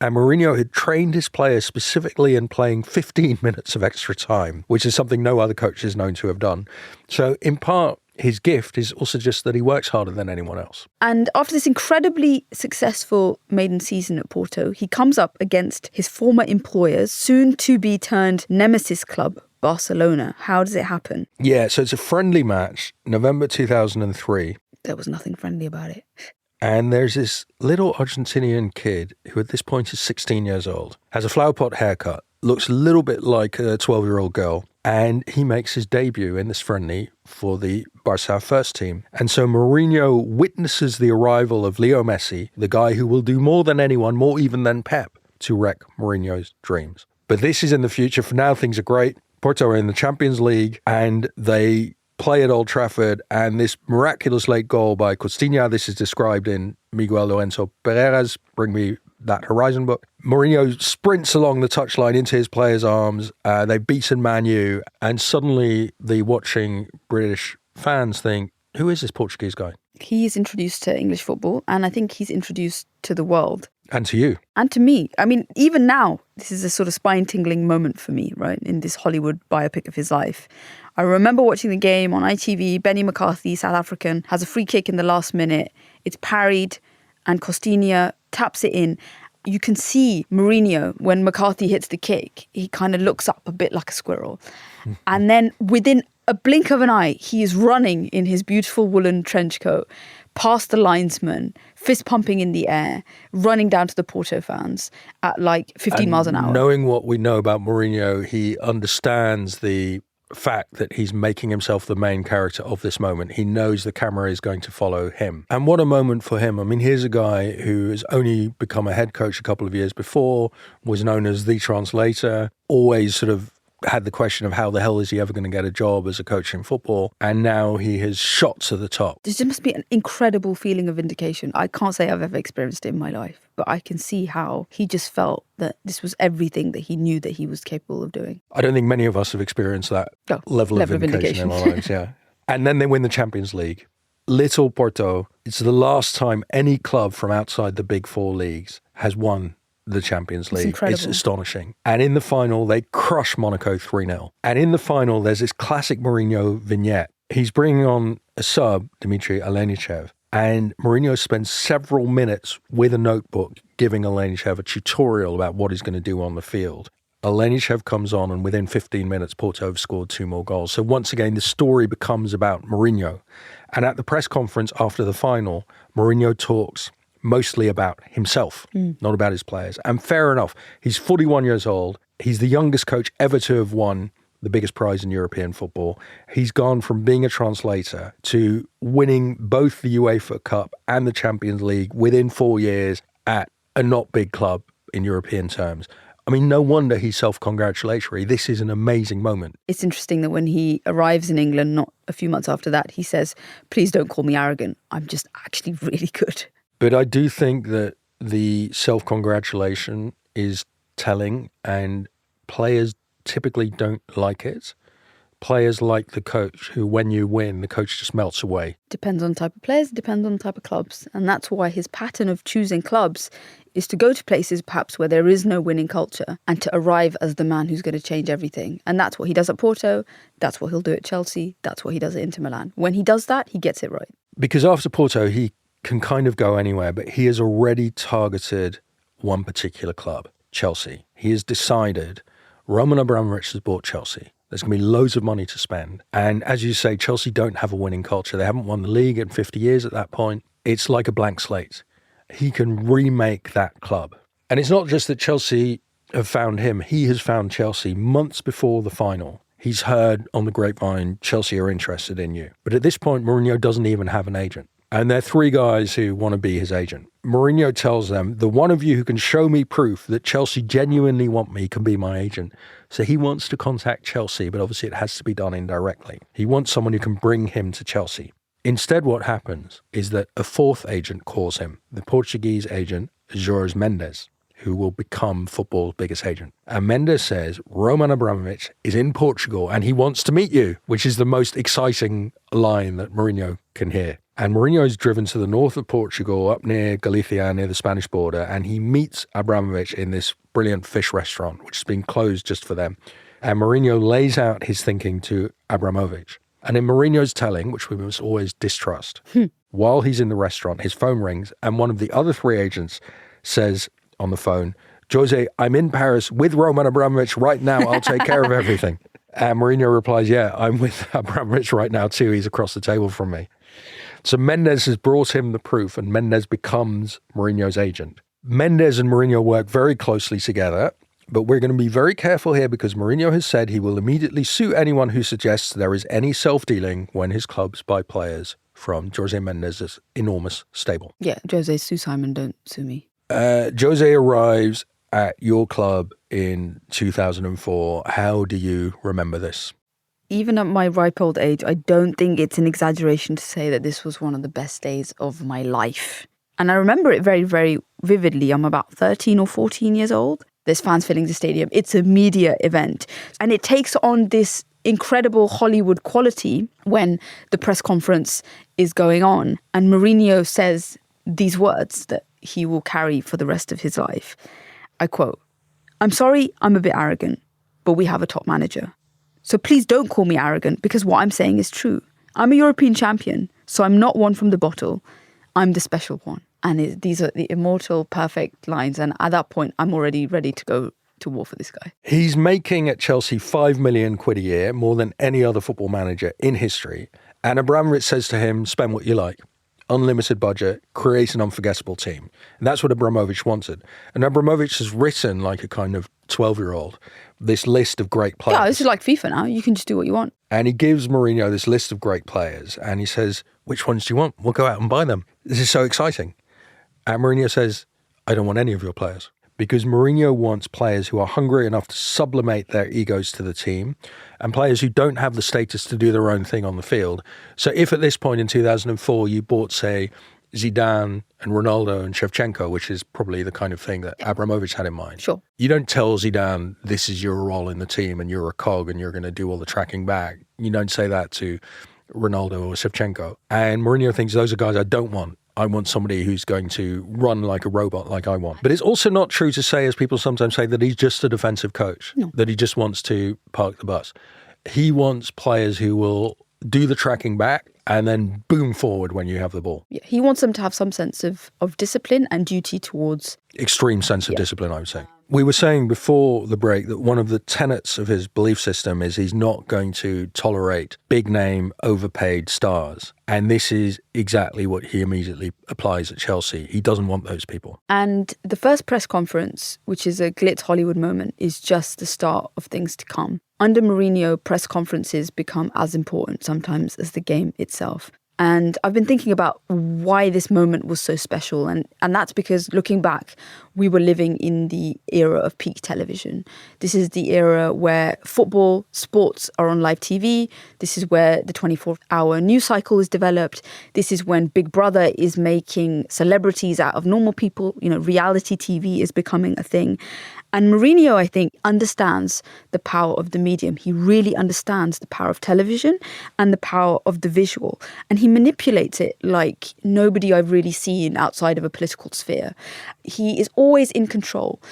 And Mourinho had trained his players specifically in playing 15 minutes of extra time, which is something no other coach is known to have done. So in part, his gift is also just that he works harder than anyone else. And after this incredibly successful maiden season at Porto, he comes up against his former employer's soon-to-be turned nemesis club, Barcelona. How does it happen? Yeah, so it's a friendly match, November 2003. There was nothing friendly about it. And there's this little Argentinian kid who at this point is 16 years old, has a flower pot haircut, looks a little bit like a 12-year-old girl, and he makes his debut in this friendly for the Barca first team. And so Mourinho witnesses the arrival of Leo Messi, the guy who will do more than anyone, more even than Pep, to wreck Mourinho's dreams. But this is in the future. For now, things are great. Porto are in the Champions League, and they play at Old Trafford, and this miraculous late goal by Costinha, this is described in Miguel Lorenzo Pereira's Bring Me That Horizon book. Mourinho sprints along the touchline into his players' arms. They've beaten Man U, and suddenly the watching British fans think, who is this Portuguese guy? He's introduced to English football, and I think he's introduced to the world. And to you. And to me. I mean, even now, this is a sort of spine-tingling moment for me, right, in this Hollywood biopic of his life. I remember watching the game on ITV. Benny McCarthy, South African, has a free kick in the last minute. It's parried, and Costinha taps it in. You can see Mourinho, when McCarthy hits the kick, he kind of looks up a bit like a squirrel. And then within a blink of an eye, he is running in his beautiful woolen trench coat, past the linesman, fist pumping in the air, running down to the Porto fans at like 15 miles an hour. Knowing what we know about Mourinho, he understands the fact that he's making himself the main character of this moment. He knows the camera is going to follow him. And what a moment for him. I mean, here's a guy who has only become a head coach a couple of years before, was known as the translator, always sort of had the question of how the hell is he ever going to get a job as a coach in football, and now he has shot to the top. There just must be an incredible feeling of vindication. I can't say I've ever experienced it in my life, but I can see how he just felt that this was everything that he knew that he was capable of doing. I don't think many of us have experienced that level of vindication in our lives, yeah. And then they win the Champions League. Little Porto, it's the last time any club from outside the big four leagues has won the Champions League. It's astonishing. And in the final, they crush Monaco 3-0. And in the final, there's this classic Mourinho vignette. He's bringing on a sub, Dmitry Alenichev, and Mourinho spends several minutes with a notebook giving Alenichev a tutorial about what he's going to do on the field. Alenichev comes on, and within 15 minutes, Porto have scored 2 more goals. So once again, the story becomes about Mourinho. And at the press conference after the final, Mourinho talks mostly about himself, not about his players. And fair enough, he's 41 years old. He's the youngest coach ever to have won the biggest prize in European football. He's gone from being a translator to winning both the UEFA Cup and the Champions League within 4 years at a not big club in European terms. I mean, no wonder he's self-congratulatory. This is an amazing moment. It's interesting that when he arrives in England, not a few months after that, he says, please don't call me arrogant. I'm just actually really good. But I do think that the self-congratulation is telling, and players typically don't like it. Players like the coach who, when you win, the coach just melts away. Depends on the type of players, depends on the type of clubs. And that's why his pattern of choosing clubs is to go to places perhaps where there is no winning culture and to arrive as the man who's going to change everything. And that's what he does at Porto. That's what he'll do at Chelsea. That's what he does at Inter Milan. When he does that, he gets it right. Because after Porto, he can kind of go anywhere, but he has already targeted one particular club, Chelsea. He has decided Roman Abramovich has bought Chelsea. There's going to be loads of money to spend. And as you say, Chelsea don't have a winning culture. They haven't won the league in 50 years at that point. It's like a blank slate. He can remake that club. And it's not just that Chelsea have found him. He has found Chelsea months before the final. He's heard on the grapevine, Chelsea are interested in you. But at this point, Mourinho doesn't even have an agent. And there are three guys who want to be his agent. Mourinho tells them, the one of you who can show me proof that Chelsea genuinely want me can be my agent. So he wants to contact Chelsea, but obviously it has to be done indirectly. He wants someone who can bring him to Chelsea. Instead, what happens is that a fourth agent calls him, the Portuguese agent, Jose Mendes, who will become football's biggest agent. And Mendes says, Roman Abramovich is in Portugal and he wants to meet you, which is the most exciting line that Mourinho can hear. And Mourinho is driven to the north of Portugal, up near Galicia, near the Spanish border, and he meets Abramovich in this brilliant fish restaurant, which has been closed just for them. And Mourinho lays out his thinking to Abramovich. And in Mourinho's telling, which we must always distrust, while he's in the restaurant, his phone rings, and one of the other three agents says on the phone, Jose, I'm in Paris with Roman Abramovich right now. I'll take care of everything. And Mourinho replies, yeah, I'm with Abramovich right now too. He's across the table from me. So Mendes has brought him the proof, and Mendes becomes Mourinho's agent. Mendes and Mourinho work very closely together, but we're going to be very careful here because Mourinho has said he will immediately sue anyone who suggests there is any self-dealing when his clubs buy players from Jose Mendes' enormous stable. Yeah, Jose, sue Simon, don't sue me. Jose arrives at your club in 2004. How do you remember this? Even at my ripe old age, I don't think it's an exaggeration to say that this was one of the best days of my life. And I remember it very, very vividly. I'm about 13 or 14 years old. There's fans filling the stadium. It's a media event. And it takes on this incredible Hollywood quality when the press conference is going on. And Mourinho says these words that he will carry for the rest of his life. I quote, I'm sorry, I'm a bit arrogant, but we have a top manager. So please don't call me arrogant because what I'm saying is true. I'm a European champion, so I'm not one from the bottle. I'm the special one. And these are the immortal, perfect lines. And at that point, I'm already ready to go to war for this guy. He's making at Chelsea £5 million a year, more than any other football manager in history. And Abramovich says to him, spend what you like. Unlimited budget, create an unforgettable team. And that's what Abramovich wanted. And Abramovich has written, like a kind of 12-year-old, this list of great players. Yeah, this is like FIFA now. You can just do what you want. And he gives Mourinho this list of great players. And he says, which ones do you want? We'll go out and buy them. This is so exciting. And Mourinho says, I don't want any of your players. Because Mourinho wants players who are hungry enough to sublimate their egos to the team and players who don't have the status to do their own thing on the field. So if at this point in 2004 you bought, say, Zidane and Ronaldo and Shevchenko, which is probably the kind of thing that Abramovich had in mind. Sure. You don't tell Zidane, this is your role in the team and you're a cog and you're going to do all the tracking back. You don't say that to Ronaldo or Shevchenko. And Mourinho thinks those are guys I don't want. I want somebody who's going to run like a robot like I want. But it's also not true to say, as people sometimes say, that he's just a defensive coach, that he just wants to park the bus. He wants players who will do the tracking back and then boom forward when you have the ball. Yeah, he wants them to have some sense of discipline and duty towards... Extreme sense of discipline, I would say. We were saying before the break that one of the tenets of his belief system is he's not going to tolerate big name, overpaid stars. And this is exactly what he immediately applies at Chelsea. He doesn't want those people. And the first press conference, which is a glitz Hollywood moment, is just the start of things to come. Under Mourinho, press conferences become as important sometimes as the game itself. And I've been thinking about why this moment was so special. And that's because looking back, we were living in the era of peak television. This is the era where football, sports are on live TV. This is where the 24-hour news cycle is developed. This is when Big Brother is making celebrities out of normal people. You know, reality TV is becoming a thing. And Mourinho, I think, understands the power of the medium. He really understands the power of television and the power of the visual. And he manipulates it like nobody I've really seen outside of a political sphere. He is always in control.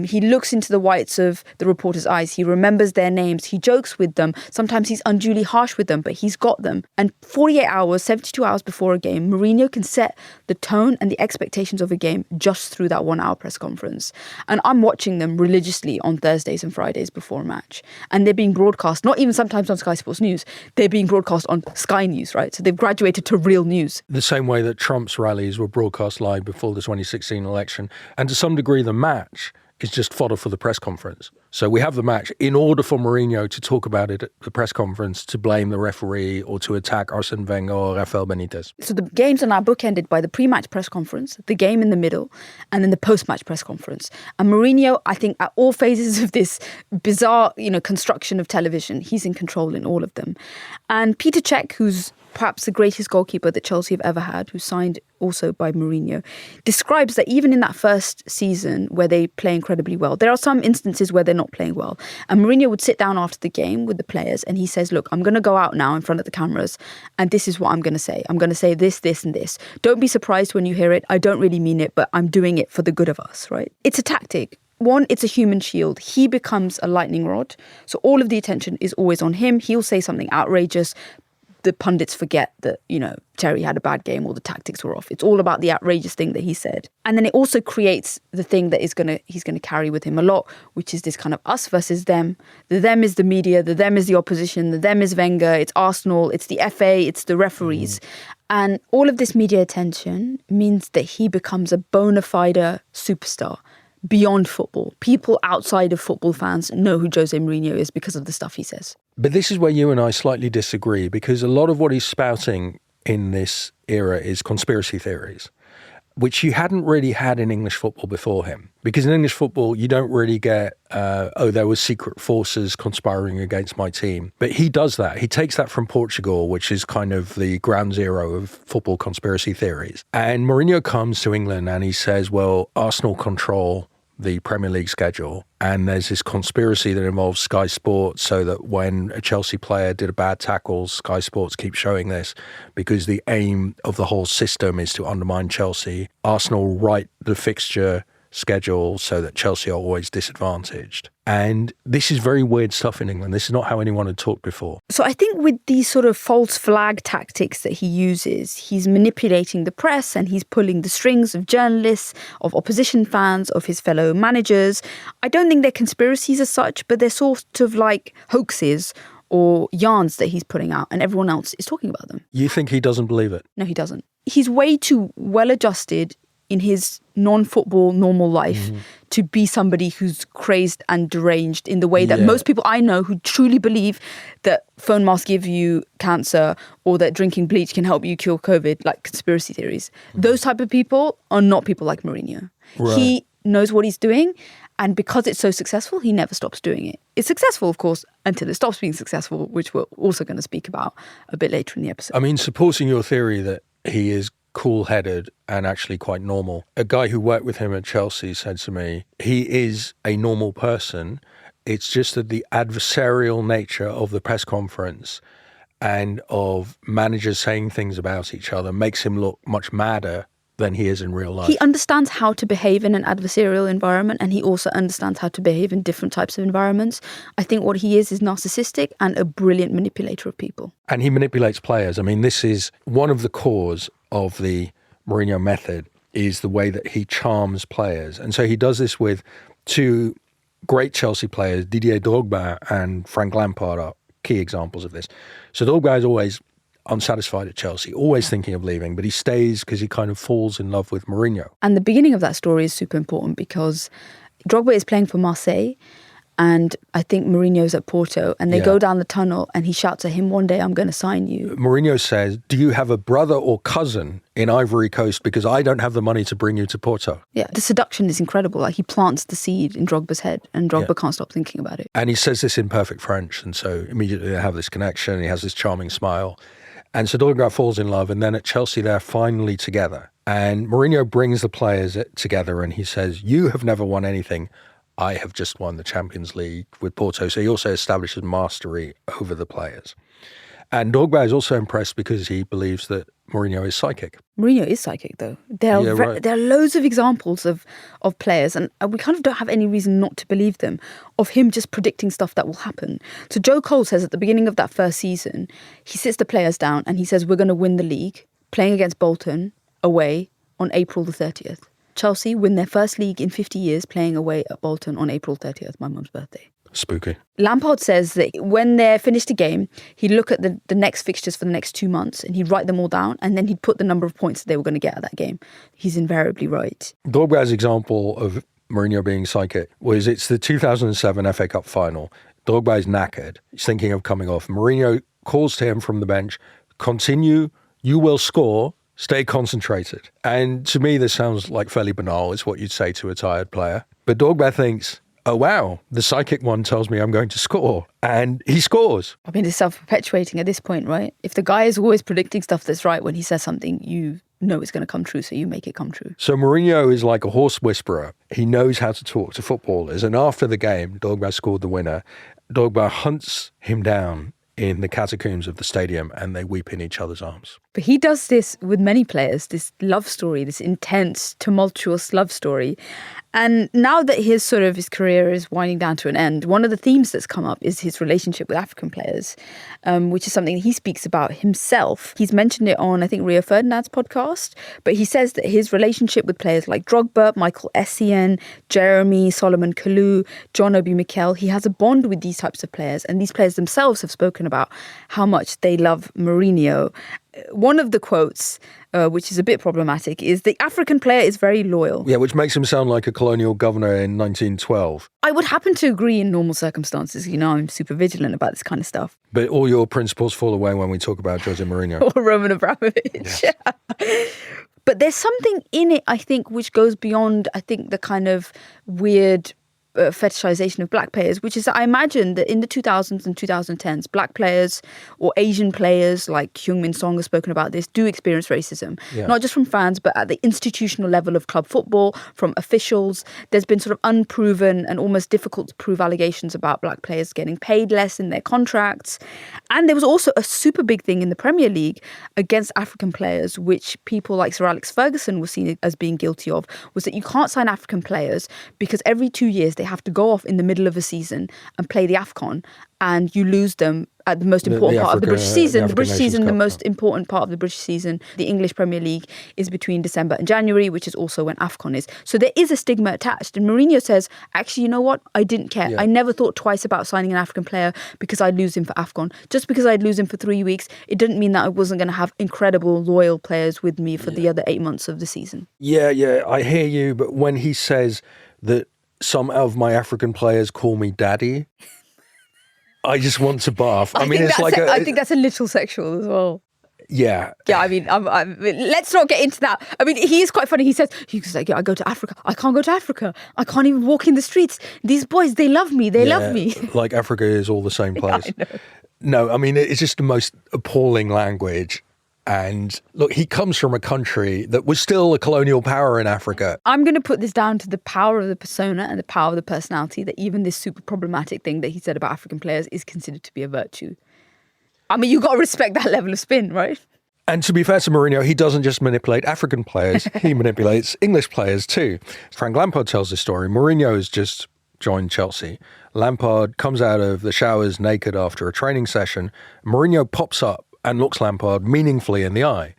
He looks into the whites of the reporters' eyes. He remembers their names. He jokes with them. Sometimes he's unduly harsh with them, but he's got them. And 48 hours, 72 hours before a game, Mourinho can set the tone and the expectations of a game just through that 1 hour press conference. And I'm watching them religiously on Thursdays and Fridays before a match. And they're being broadcast, not even sometimes on Sky Sports News, they're being broadcast on Sky News, right? So they've graduated to real news. The same way that Trump's rallies were broadcast live before the 2016 election. And to some degree, the match is just fodder for the press conference. So we have the match in order for Mourinho to talk about it at the press conference, to blame the referee or to attack Arsene Wenger or Rafael Benitez. So the games are now bookended by the pre-match press conference, the game in the middle, and then the post-match press conference. And Mourinho, I think, at all phases of this bizarre, construction of television, he's in control in all of them. And Peter Cech, who's perhaps the greatest goalkeeper that Chelsea have ever had, who signed also by Mourinho, describes that even in that first season where they play incredibly well, there are some instances where they're not playing well. And Mourinho would sit down after the game with the players and he says, look, I'm going to go out now in front of the cameras and this is what I'm going to say. I'm going to say this, this and this. Don't be surprised when you hear it. I don't really mean it, but I'm doing it for the good of us, right? It's a tactic. One, it's a human shield. He becomes a lightning rod. So all of the attention is always on him. He'll say something outrageous. The pundits forget that, Terry had a bad game or the tactics were off. It's all about the outrageous thing that he said. And then it also creates the thing that he's going to carry with him a lot, which is this kind of us versus them. The them is the media, the them is the opposition, the them is Wenger, it's Arsenal, it's the FA, it's the referees. And all of this media attention means that he becomes a bona fide superstar beyond football. People outside of football fans know who Jose Mourinho is because of the stuff he says. But this is where you and I slightly disagree, because a lot of what he's spouting in this era is conspiracy theories, which you hadn't really had in English football before him. Because in English football, you don't really get, there were secret forces conspiring against my team. But he does that. He takes that from Portugal, which is kind of the ground zero of football conspiracy theories. And Mourinho comes to England and he says, well, Arsenal control the Premier League schedule, and there's this conspiracy that involves Sky Sports, so that when a Chelsea player did a bad tackle, Sky Sports keeps showing this because the aim of the whole system is to undermine Chelsea. Arsenal write the fixture schedule so that Chelsea are always disadvantaged. And this is very weird stuff in England. This is not how anyone had talked before. So I think with these sort of false flag tactics that he uses, he's manipulating the press and he's pulling the strings of journalists, of opposition fans, of his fellow managers. I don't think they're conspiracies as such, but they're sort of like hoaxes or yarns that he's putting out and everyone else is talking about them. You think he doesn't believe it? No, he doesn't. He's way too well adjusted in his non-football normal life to be somebody who's crazed and deranged in the way that most people I know who truly believe that phone masks give you cancer or that drinking bleach can help you cure COVID, like conspiracy theories. Those type of people are not people like Mourinho. Right. He knows what he's doing, and because it's so successful, he never stops doing it. It's successful, of course, until it stops being successful, which we're also going to speak about a bit later in the episode. I mean, supporting your theory that he is cool-headed and actually quite normal. A guy who worked with him at Chelsea said to me, he is a normal person. It's just that the adversarial nature of the press conference and of managers saying things about each other makes him look much madder than he is in real life. He understands how to behave in an adversarial environment, and he also understands how to behave in different types of environments. I think what he is narcissistic and a brilliant manipulator of people. And he manipulates players. I mean, this is one of the cores of the Mourinho method, is the way that he charms players. And so he does this with two great Chelsea players, Didier Drogba and Frank Lampard are key examples of this. So Drogba is always unsatisfied at Chelsea, always thinking of leaving, but he stays because he kind of falls in love with Mourinho. And the beginning of that story is super important because Drogba is playing for Marseille and I think Mourinho's at Porto and they go down the tunnel and he shouts at him, one day I'm going to sign you. Mourinho says, do you have a brother or cousin in Ivory Coast because I don't have the money to bring you to Porto? Yeah, the seduction is incredible. Like he plants the seed in Drogba's head and Drogba can't stop thinking about it. And he says this in perfect French, and so immediately they have this connection. He has this charming smile. And so Drogba falls in love, and then at Chelsea they're finally together. And Mourinho brings the players together and he says, you have never won anything. I have just won the Champions League with Porto. So he also establishes mastery over the players. And Drogba is also impressed because he believes that Mourinho is psychic. Mourinho is psychic, though. There are loads of examples of players, and we kind of don't have any reason not to believe them, of him just predicting stuff that will happen. So Joe Cole says at the beginning of that first season, he sits the players down and he says, we're going to win the league, playing against Bolton away on April the 30th. Chelsea win their first league in 50 years, playing away at Bolton on April 30th, my mum's birthday. Spooky. Lampard says that when they're finished a game, he'd look at the next fixtures for the next 2 months and he'd write them all down and then he'd put the number of points that they were going to get at that game. He's invariably right. Drogba's example of Mourinho being psychic was it's the 2007 FA Cup final. Drogba is knackered. He's thinking of coming off. Mourinho calls to him from the bench, continue, you will score, stay concentrated. And to me, this sounds like fairly banal. It's what you'd say to a tired player. But Drogba thinks, oh, wow, the psychic one tells me I'm going to score. And he scores. I mean, it's self-perpetuating at this point, right? If the guy is always predicting stuff that's right when he says something, you know it's going to come true, so you make it come true. So Mourinho is like a horse whisperer. He knows how to talk to footballers. And after the game, Drogba scored the winner. Drogba hunts him down in the catacombs of the stadium and they weep in each other's arms. But he does this with many players, this love story, this intense, tumultuous love story. And now that his career is winding down to an end, one of the themes that's come up is his relationship with African players, which is something he speaks about himself. He's mentioned it on, I think, Rio Ferdinand's podcast, but he says that his relationship with players like Drogba, Michael Essien, Jeremy, Solomon Kalou, John Obi Mikel, he has a bond with these types of players, and these players themselves have spoken about how much they love Mourinho. One of the quotes, which is a bit problematic, is the African player is very loyal. Yeah, which makes him sound like a colonial governor in 1912. I would happen to agree in normal circumstances. You know, I'm super vigilant about this kind of stuff. But all your principles fall away when we talk about Jose Mourinho. Or Roman Abramovich. Yes. But there's something in it, I think, which goes beyond, I think, the kind of weird fetishization of black players, which is that I imagine that in the 2000s and 2010s, black players or Asian players like Heung-min Song has spoken about this, do experience racism. Yeah. Not just from fans, but at the institutional level of club football, from officials. There's been unproven and almost difficult to prove allegations about black players getting paid less in their contracts. And there was also a super big thing in the Premier League against African players, which people like Sir Alex Ferguson were seen as being guilty of, was that you can't sign African players because every 2 years they have to go off in the middle of a season and play the AFCON, and you lose them at the most important part of the British season. The British season, the most important part of the British season, the English Premier League, is between December and January, which is also when AFCON is. So there is a stigma attached. And Mourinho says, actually, you know what? I didn't care. Yeah. I never thought twice about signing an African player because I'd lose him for AFCON. Just because I'd lose him for 3 weeks, it didn't mean that I wasn't going to have incredible, loyal players with me for the other 8 months of the season. Yeah, I hear you. But when he says that some of my African players call me daddy, I just want to barf. I think that's a little sexual as well. Yeah. Yeah, I mean, let's not get into that. I mean, he is quite funny. He says, I go to Africa. I can't go to Africa. I can't even walk in the streets. These boys, they love me. They love me. Like Africa is all the same place. Yeah, I know. No, I mean, it's just the most appalling language. And look, he comes from a country that was still a colonial power in Africa. I'm going to put this down to the power of the persona and the power of the personality, that even this super problematic thing that he said about African players is considered to be a virtue. I mean, you got to respect that level of spin, right? And to be fair to Mourinho, he doesn't just manipulate African players, he manipulates English players too. Frank Lampard tells this story. Mourinho has just joined Chelsea. Lampard comes out of the showers naked after a training session. Mourinho pops up and looks Lampard meaningfully in the eye.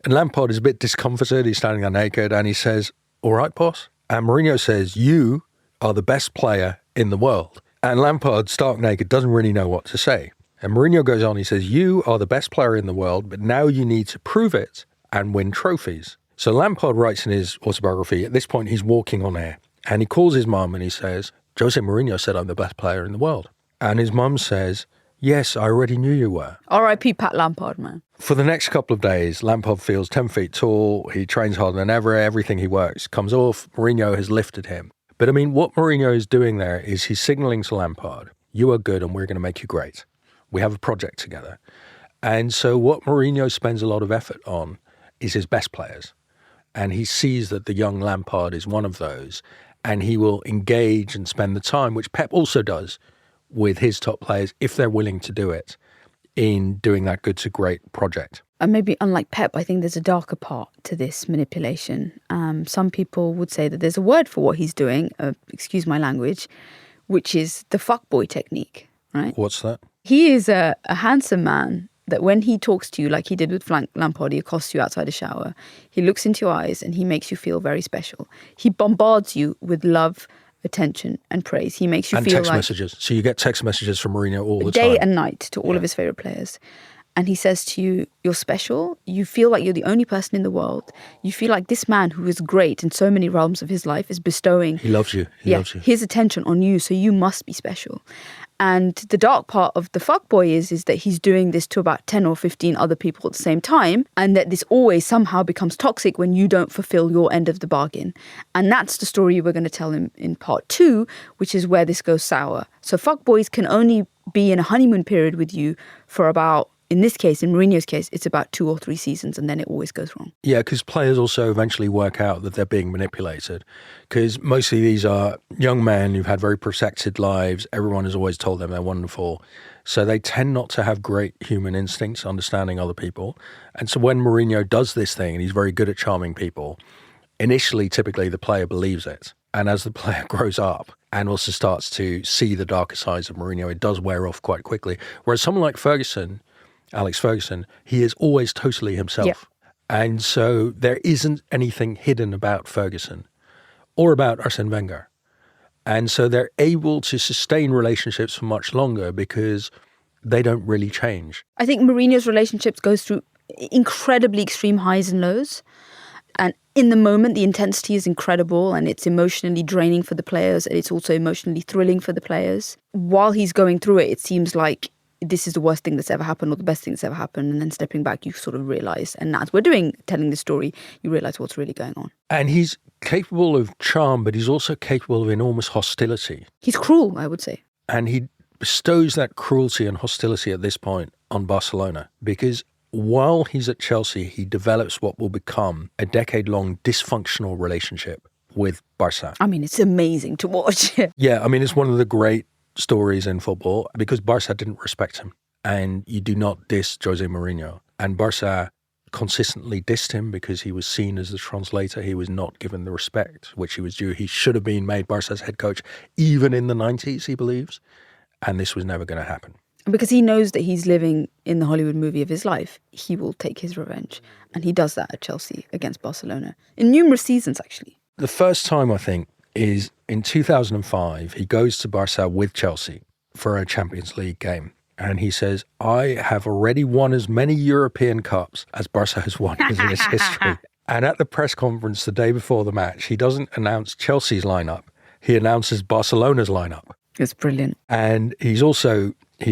And Lampard is a bit discomforted. He's standing there naked and he says, "All right, boss." And Mourinho says, "You are the best player in the world." And Lampard, stark naked, doesn't really know what to say. And Mourinho goes on, he says, "You are the best player in the world, but now you need to prove it and win trophies." So Lampard writes in his autobiography, at this point he's walking on air, and he calls his mum and he says, "Jose Mourinho said I'm the best player in the world." And his mum says, "Yes, I already knew you were." R.I.P. Pat Lampard, man. For the next couple of days, Lampard feels 10 feet tall. He trains harder than ever. Everything he works comes off. Mourinho has lifted him. But I mean, what Mourinho is doing there is he's signalling to Lampard, "You are good and we're going to make you great. We have a project together." And so what Mourinho spends a lot of effort on is his best players. And he sees that the young Lampard is one of those. And he will engage and spend the time, which Pep also does, with his top players, if they're willing to do it, in doing that good to great project. And maybe unlike Pep, I think there's a darker part to this manipulation. Some people would say that there's a word for what he's doing, excuse my language, which is the fuckboy technique, right? What's that? He is a handsome man that when he talks to you, like he did with Frank Lampard, he accosts you outside a shower, he looks into your eyes and he makes you feel very special. He bombards you with love, attention and praise. He makes you feel like... And text messages. So you get text messages from Mourinho all the time. Day and night to all of his favourite players. and he says to you, you're special, you feel like you're the only person in the world, you feel like this man who is great in so many realms of his life is bestowing... He loves you. He loves you. His attention on you, so you must be special. And the dark part of the fuckboy is that he's doing this to about 10 or 15 other people at the same time, and that this always somehow becomes toxic when you don't fulfill your end of the bargain. And that's the story we're going to tell him in part 2, which is where this goes sour. So fuckboys can only be in a honeymoon period with you for about, in this case, in Mourinho's case, it's about 2 or 3 seasons, and then it always goes wrong. Yeah, because players also eventually work out that they're being manipulated. Because mostly these are young men who've had very protected lives. Everyone has always told them they're wonderful. So they tend not to have great human instincts, understanding other people. And so when Mourinho does this thing, and he's very good at charming people, initially, typically, the player believes it. And as the player grows up and also starts to see the darker sides of Mourinho, it does wear off quite quickly. Whereas someone like Alex Ferguson, he is always totally himself. Yep. And so there isn't anything hidden about Ferguson or about Arsene Wenger. And so they're able to sustain relationships for much longer because they don't really change. I think Mourinho's relationships goes through incredibly extreme highs and lows. And in the moment, the intensity is incredible and it's emotionally draining for the players. And it's also emotionally thrilling for the players. While he's going through it, it seems like this is the worst thing that's ever happened or the best thing that's ever happened. And then stepping back, you sort of realise, and as we're telling the story, you realise what's really going on. And he's capable of charm, but he's also capable of enormous hostility. He's cruel, I would say. And he bestows that cruelty and hostility at this point on Barcelona because while he's at Chelsea, he develops what will become a decade-long dysfunctional relationship with Barca. I mean, it's amazing to watch. Yeah, I mean, it's one of the great stories in football because Barca didn't respect him. And you do not diss Jose Mourinho. And Barca consistently dissed him because he was seen as the translator. He was not given the respect which he was due. He should have been made Barca's head coach even in the 90s, he believes. And this was never going to happen. Because he knows that he's living in the Hollywood movie of his life, he will take his revenge. And he does that at Chelsea against Barcelona in numerous seasons, actually. The first time, I think, is in 2005. He goes to Barca with Chelsea for a Champions League game. And he says, I have already won as many European Cups as Barca has won in its history. And at the press conference the day before the match, he doesn't announce Chelsea's lineup. He announces Barcelona's lineup. It's brilliant. And he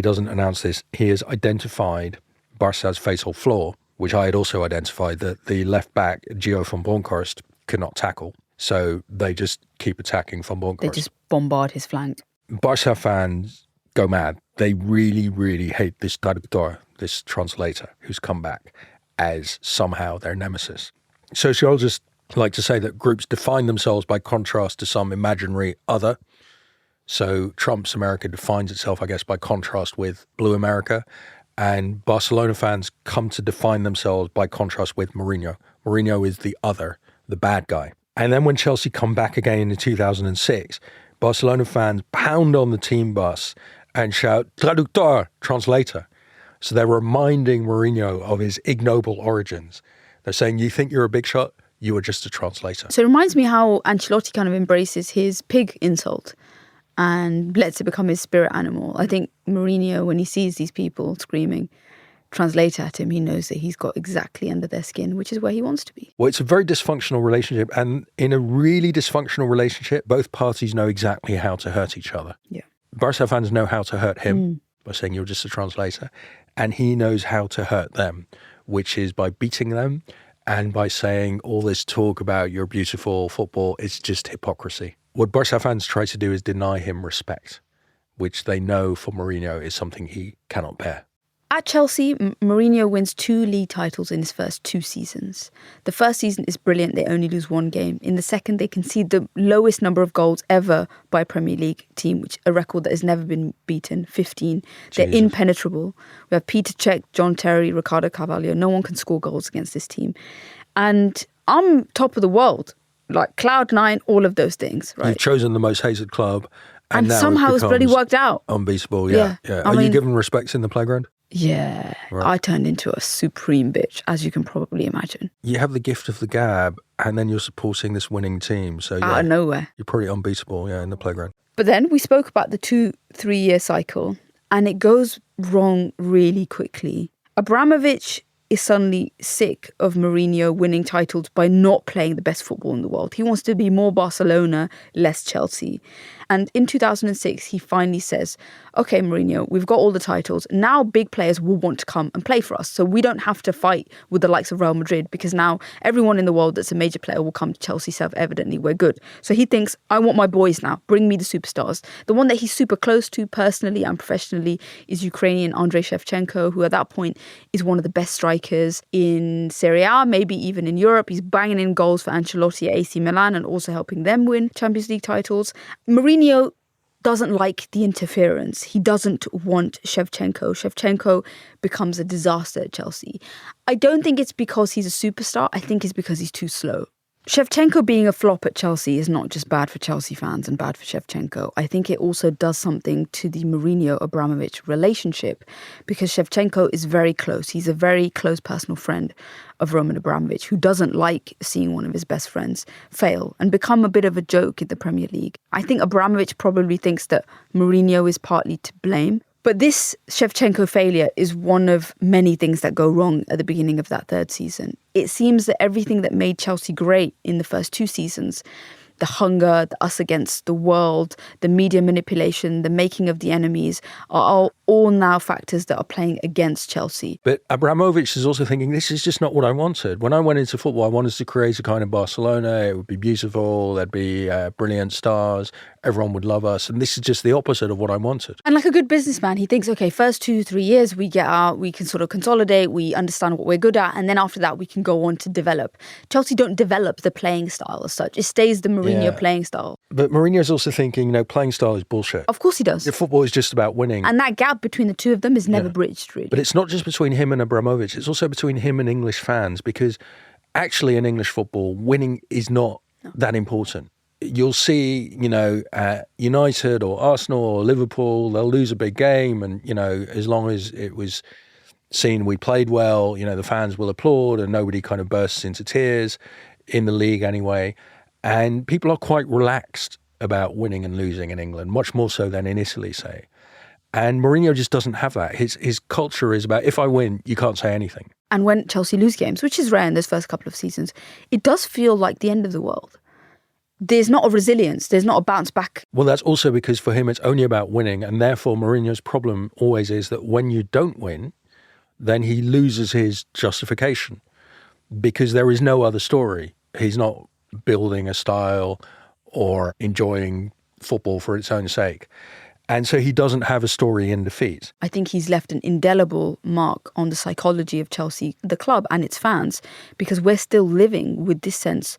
doesn't announce this, he has identified Barca's fatal flaw, which I had also identified, that the left back, Gio van Bronckhorst, could not tackle. So they just keep attacking Van Bronckhorst. They just bombard his flank. Barca fans go mad. They really, really hate this traductor, this translator, who's come back as somehow their nemesis. Sociologists like to say that groups define themselves by contrast to some imaginary other. So Trump's America defines itself, I guess, by contrast with Blue America. And Barcelona fans come to define themselves by contrast with Mourinho. Mourinho is the other, the bad guy. And then when Chelsea come back again in 2006, Barcelona fans pound on the team bus and shout, traductor, translator. So they're reminding Mourinho of his ignoble origins. They're saying, you think you're a big shot? You are just a translator. So it reminds me how Ancelotti kind of embraces his pig insult and lets it become his spirit animal. I think Mourinho, when he sees these people screaming translator at him, he knows that he's got exactly under their skin, which is where he wants to be. Well, it's a very dysfunctional relationship. And in a really dysfunctional relationship, both parties know exactly how to hurt each other. Yeah. Barca fans know how to hurt him by saying you're just a translator. And he knows how to hurt them, which is by beating them and by saying all this talk about your beautiful football is just hypocrisy. What Barca fans try to do is deny him respect, which they know for Mourinho is something he cannot bear. At Chelsea, Mourinho wins 2 league titles in his first 2 seasons. The first season is brilliant. They only lose 1 game. In the second, they concede the lowest number of goals ever by a Premier League team, which a record that has never been beaten, 15. They're impenetrable. We have Peter Cech, John Terry, Ricardo Carvalho. No one can score goals against this team. And I'm top of the world, like cloud 9, all of those things, right? You've chosen the most hated club. And now somehow it's bloody worked out. Unbeatable, yeah. Are you given respects in the playground? Yeah, right. I turned into a supreme bitch, as you can probably imagine. You have the gift of the gab, and then you're supporting this winning team. So out of nowhere. You're probably unbeatable, in the playground. But then we spoke about the 2-3 year cycle, and it goes wrong really quickly. Abramovich is suddenly sick of Mourinho winning titles by not playing the best football in the world. He wants to be more Barcelona, less Chelsea. And in 2006, he finally says, okay, Mourinho, we've got all the titles. Now big players will want to come and play for us. So we don't have to fight with the likes of Real Madrid because now everyone in the world that's a major player will come to Chelsea self-evidently. We're good. So he thinks, I want my boys now. Bring me the superstars. The one that he's super close to personally and professionally is Ukrainian Andrei Shevchenko, who at that point is one of the best strikers in Serie A, maybe even in Europe. He's banging in goals for Ancelotti at AC Milan and also helping them win Champions League titles. Mourinho doesn't like the interference. He doesn't want Shevchenko. Shevchenko becomes a disaster at Chelsea. I don't think it's because he's a superstar. I think it's because he's too slow. Shevchenko being a flop at Chelsea is not just bad for Chelsea fans and bad for Shevchenko. I think it also does something to the Mourinho-Abramovich relationship because Shevchenko is very close. He's a very close personal friend of Roman Abramovich, who doesn't like seeing one of his best friends fail and become a bit of a joke in the Premier League. I think Abramovich probably thinks that Mourinho is partly to blame. But this Shevchenko failure is one of many things that go wrong at the beginning of that third season. It seems that everything that made Chelsea great in the first two seasons, the hunger, the us against the world, the media manipulation, the making of the enemies, are all now factors that are playing against Chelsea. But Abramovich is also thinking, this is just not what I wanted. When I went into football, I wanted to create a kind of Barcelona. It would be beautiful. There'd be brilliant stars. Everyone would love us. And this is just the opposite of what I wanted. And like a good businessman, he thinks, okay, first 2-3 years, we get out, we can sort of consolidate, we understand what we're good at. And then after that, we can go on to develop. Chelsea don't develop the playing style as such. It stays the Mourinho playing style. But Mourinho's also thinking, playing style is bullshit. Of course he does. The football is just about winning. And that gap between the two of them is never bridged, really. But it's not just between him and Abramovich. It's also between him and English fans because actually in English football, winning is not that important. You'll see, at United or Arsenal or Liverpool, they'll lose a big game. And, as long as it was seen we played well, the fans will applaud and nobody kind of bursts into tears in the league anyway. And people are quite relaxed about winning and losing in England, much more so than in Italy, say. And Mourinho just doesn't have that. His culture is about, if I win, you can't say anything. And when Chelsea lose games, which is rare in those first couple of seasons, it does feel like the end of the world. There's not a resilience. There's not a bounce back. Well, that's also because for him, it's only about winning. And therefore, Mourinho's problem always is that when you don't win, then he loses his justification because there is no other story. He's not building a style or enjoying football for its own sake. And so he doesn't have a story in defeat. I think he's left an indelible mark on the psychology of Chelsea, the club and its fans, because we're still living with this sense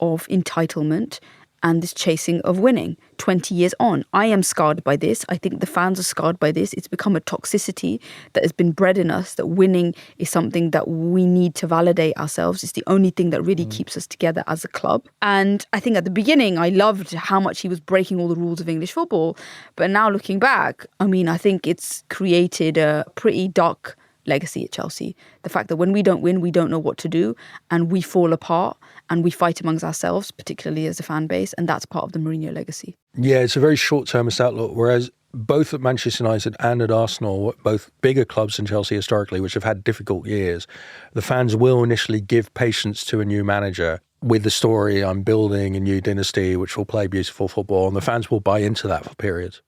of entitlement and this chasing of winning 20 years on. I am scarred by this. I think the fans are scarred by this. It's become a toxicity that has been bred in us, that winning is something that we need to validate ourselves. It's the only thing that really keeps us together as a club. And I think at the beginning, I loved how much he was breaking all the rules of English football. But now looking back, I think it's created a pretty dark legacy at Chelsea. The fact that when we don't win, we don't know what to do and we fall apart and we fight amongst ourselves, particularly as a fan base. And that's part of the Mourinho legacy. Yeah, it's a very short-termist outlook, whereas both at Manchester United and at Arsenal, both bigger clubs than Chelsea historically, which have had difficult years, the fans will initially give patience to a new manager with the story, I'm building a new dynasty which will play beautiful football, and the fans will buy into that for periods.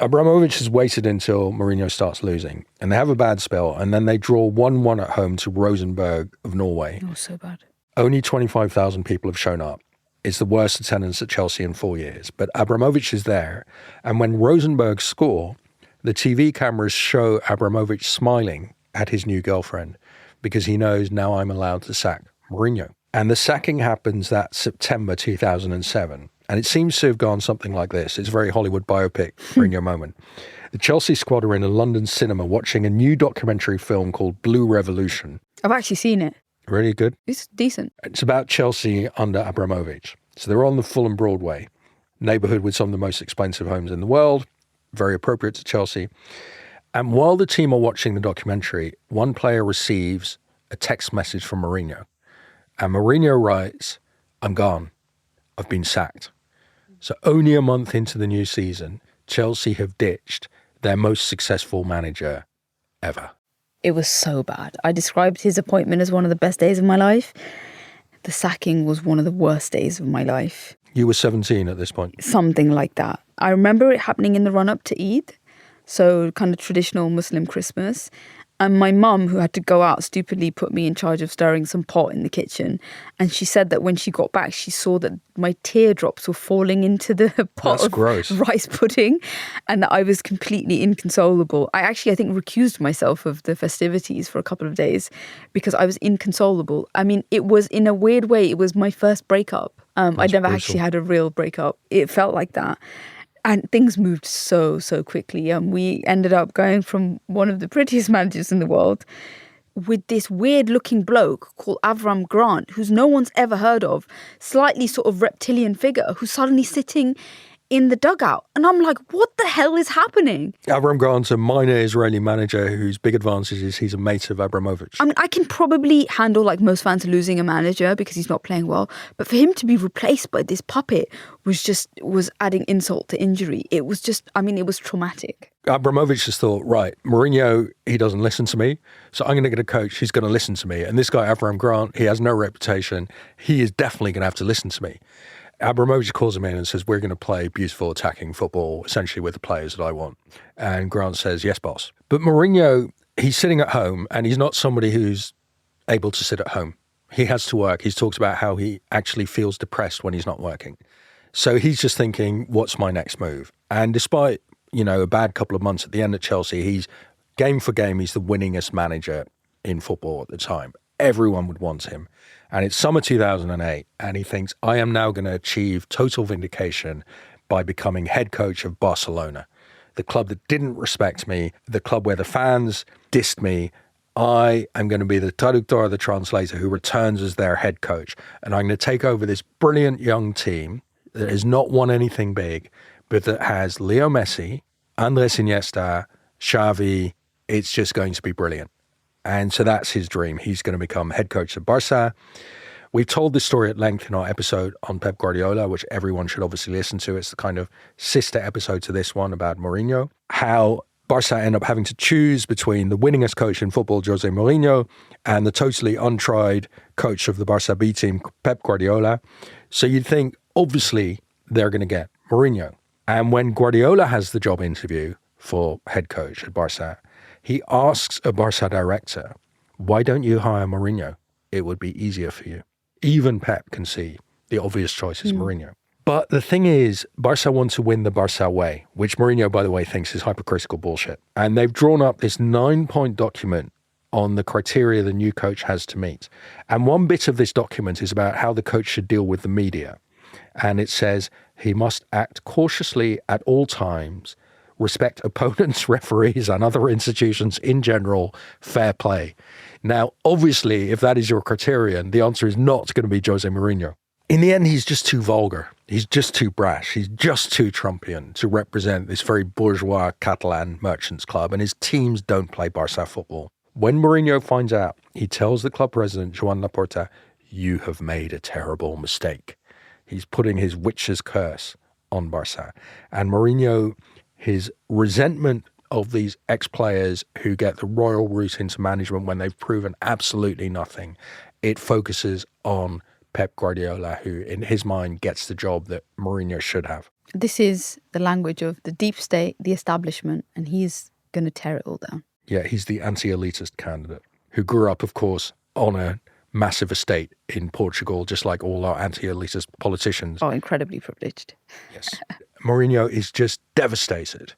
Abramovich has waited until Mourinho starts losing, and they have a bad spell, and then they draw 1-1 at home to Rosenborg of Norway. Oh, so bad. Only 25,000 people have shown up. It's the worst attendance at Chelsea in 4 years, but Abramovich is there, and when Rosenborg score, the TV cameras show Abramovich smiling at his new girlfriend, because he knows now I'm allowed to sack Mourinho. And the sacking happens that September 2007. And it seems to have gone something like this. It's a very Hollywood biopic, Mourinho moment. The Chelsea squad are in a London cinema watching a new documentary film called Blue Revolution. I've actually seen it. Really good? It's decent. It's about Chelsea under Abramovich. So they're on the Fulham Broadway, neighbourhood with some of the most expensive homes in the world, very appropriate to Chelsea. And while the team are watching the documentary, one player receives a text message from Mourinho. And Mourinho writes, I'm gone. I've been sacked. So only a month into the new season, Chelsea have ditched their most successful manager ever. It was so bad. I described his appointment as one of the best days of my life. The sacking was one of the worst days of my life. You were 17 at this point. Something like that. I remember it happening in the run-up to Eid, so kind of traditional Muslim Christmas. And my mum, who had to go out, stupidly put me in charge of stirring some pot in the kitchen. And she said that when she got back, she saw that my teardrops were falling into the pot That's gross. rice pudding and that I was completely inconsolable. I think, recused myself of the festivities for a couple of days because I was inconsolable. I mean, it was, in a weird way, it was my first breakup. I'd never actually had a real breakup. It felt like that. And things moved so quickly. We ended up going from one of the prettiest managers in the world with this weird looking bloke called Avram Grant, who's no one's ever heard of, slightly sort of reptilian figure who's suddenly sitting in the dugout. And I'm like, what the hell is happening? Avram Grant's a minor Israeli manager whose big advantage is he's a mate of Abramovich. I mean, I can probably handle, like most fans, losing a manager because he's not playing well. But for him to be replaced by this puppet was adding insult to injury. It was traumatic. Abramovich just thought, right, Mourinho, he doesn't listen to me, so I'm going to get a coach who's going to listen to me. And this guy, Avram Grant, he has no reputation. He is definitely going to have to listen to me. Abramovich calls him in and says, we're going to play beautiful attacking football, essentially with the players that I want. And Grant says, yes, boss. But Mourinho, he's sitting at home and he's not somebody who's able to sit at home. He has to work. He's talked about how he actually feels depressed when he's not working. So he's just thinking, what's my next move? And despite, a bad couple of months at the end at Chelsea, he's game for game, he's the winningest manager in football at the time. Everyone would want him. And it's summer 2008, and he thinks, I am now going to achieve total vindication by becoming head coach of Barcelona, the club that didn't respect me, the club where the fans dissed me. I am going to be the traductor, the translator, who returns as their head coach. And I'm going to take over this brilliant young team that has not won anything big, but that has Leo Messi, Andres Iniesta, Xavi. It's just going to be brilliant. And so that's his dream. He's going to become head coach of Barca. We've told this story at length in our episode on Pep Guardiola, which everyone should obviously listen to. It's the kind of sister episode to this one about Mourinho. How Barca end up having to choose between the winningest coach in football, Jose Mourinho, and the totally untried coach of the Barca B team, Pep Guardiola. So you'd think, obviously, they're going to get Mourinho. And when Guardiola has the job interview for head coach at Barca, he asks a Barca director, why don't you hire Mourinho? It would be easier for you. Even Pep can see the obvious choice is Mourinho. But the thing is, Barca want to win the Barca way, which Mourinho, by the way, thinks is hypocritical bullshit. And they've drawn up this 9-point document on the criteria the new coach has to meet. And one bit of this document is about how the coach should deal with the media. And it says he must act cautiously at all times, respect opponents, referees, and other institutions in general, fair play. Now, obviously, if that is your criterion, the answer is not going to be Jose Mourinho. In the end, he's just too vulgar. He's just too brash. He's just too Trumpian to represent this very bourgeois Catalan merchants club, and his teams don't play Barca football. When Mourinho finds out, he tells the club president, Joan Laporta, you have made a terrible mistake. He's putting his witch's curse on Barca. And Mourinho, his resentment of these ex-players who get the royal route into management when they've proven absolutely nothing, it focuses on Pep Guardiola, who in his mind gets the job that Mourinho should have. This is the language of the deep state, the establishment, and he's going to tear it all down. Yeah, he's the anti-elitist candidate who grew up, of course, on a massive estate in Portugal, just like all our anti-elitist politicians. Oh, incredibly privileged. Yes. Mourinho is just devastated.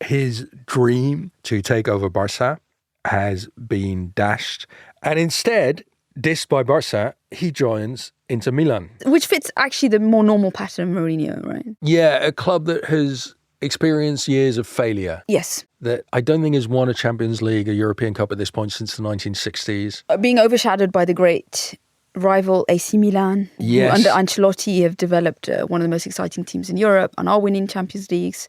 His dream to take over Barca has been dashed. And instead, dissed by Barca, he joins Inter Milan. Which fits actually the more normal pattern of Mourinho, right? Yeah, a club that has experienced years of failure. Yes. That I don't think has won a Champions League, a European Cup at this point since the 1960s. Being overshadowed by the great rival AC Milan, yes, who under Ancelotti have developed one of the most exciting teams in Europe and are winning Champions Leagues.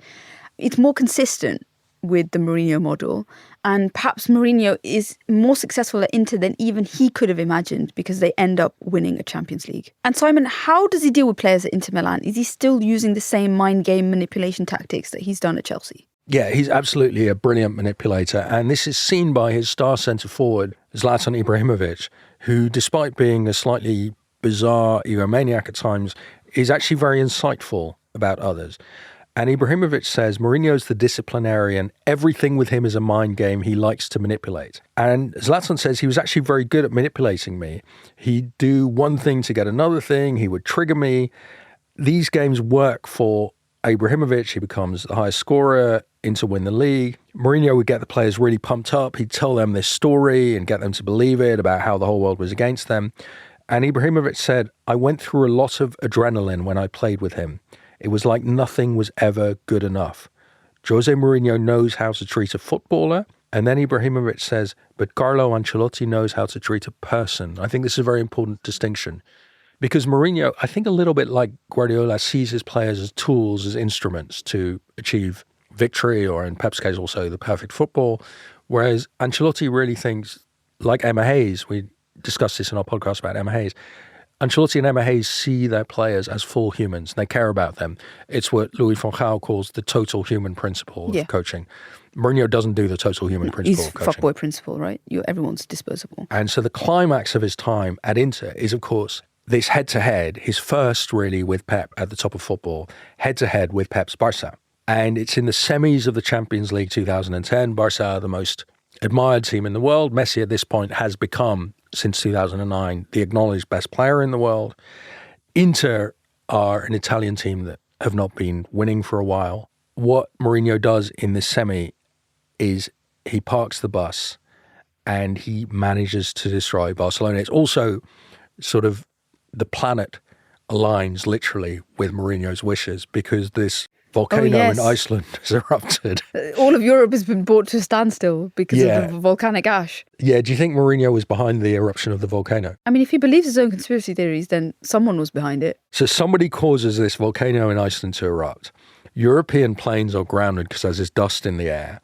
It's more consistent with the Mourinho model. And perhaps Mourinho is more successful at Inter than even he could have imagined because they end up winning a Champions League. And Simon, how does he deal with players at Inter Milan? Is he still using the same mind game manipulation tactics that he's done at Chelsea? Yeah, he's absolutely a brilliant manipulator. And this is seen by his star centre-forward, Zlatan Ibrahimovic, who, despite being a slightly bizarre egomaniac at times, is actually very insightful about others. And Ibrahimovic says Mourinho's the disciplinarian. Everything with him is a mind game. He likes to manipulate. And Zlatan says he was actually very good at manipulating me. He'd do one thing to get another thing. He would trigger me. These games work for Abramovich. He becomes the highest scorer to win the league. Mourinho would get the players really pumped up. He'd tell them this story and get them to believe it about how the whole world was against them. And Ibrahimovic said, I went through a lot of adrenaline when I played with him. It was like nothing was ever good enough. Jose Mourinho knows how to treat a footballer. And then Ibrahimovic says, but Carlo Ancelotti knows how to treat a person. I think this is a very important distinction. Because Mourinho, I think a little bit like Guardiola, sees his players as tools, as instruments to achieve victory, or in Pep's case also the perfect football. Whereas Ancelotti really thinks, like Emma Hayes, we discussed this in our podcast about Emma Hayes, Ancelotti and Emma Hayes see their players as full humans. They care about them. It's what Louis van Gaal calls the total human principle of coaching. Mourinho doesn't do the total human principle of coaching. He's fuckboy principle, right? Everyone's disposable. And so the climax of his time at Inter is, of course, this head-to-head, his first really with Pep at the top of football, head-to-head with Pep's Barca. And it's in the semis of the Champions League 2010. Barca, the most admired team in the world. Messi at this point has become, since 2009, the acknowledged best player in the world. Inter are an Italian team that have not been winning for a while. What Mourinho does in this semi is he parks the bus and he manages to destroy Barcelona. It's also sort of the planet aligns literally with Mourinho's wishes, because this volcano in Iceland has erupted. All of Europe has been brought to a standstill because of the volcanic ash. Yeah, do you think Mourinho was behind the eruption of the volcano? I mean, if he believes his own conspiracy theories, then someone was behind it. So somebody causes this volcano in Iceland to erupt. European planes are grounded because there's this dust in the air.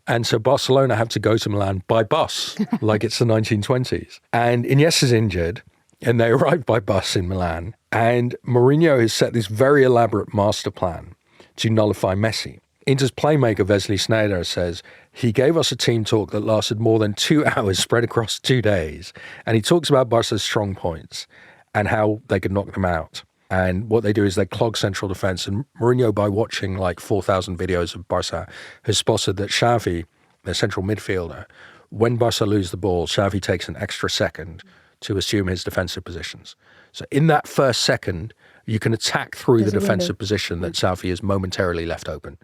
And so Barcelona have to go to Milan by bus, like it's the 1920s. And Iniesta's injured, and they arrive by bus in Milan. And Mourinho has set this very elaborate master plan to nullify Messi. Inter's playmaker Wesley Sneijder says, he gave us a team talk that lasted more than 2 hours spread across 2 days. And he talks about Barca's strong points and how they could knock them out. And what they do is they clog central defence. And Mourinho, by watching like 4,000 videos of Barca, has spotted that Xavi, their central midfielder, when Barca lose the ball, Xavi takes an extra second to assume his defensive positions. So in that first second, you can attack through the defensive position that Xavi is momentarily left open.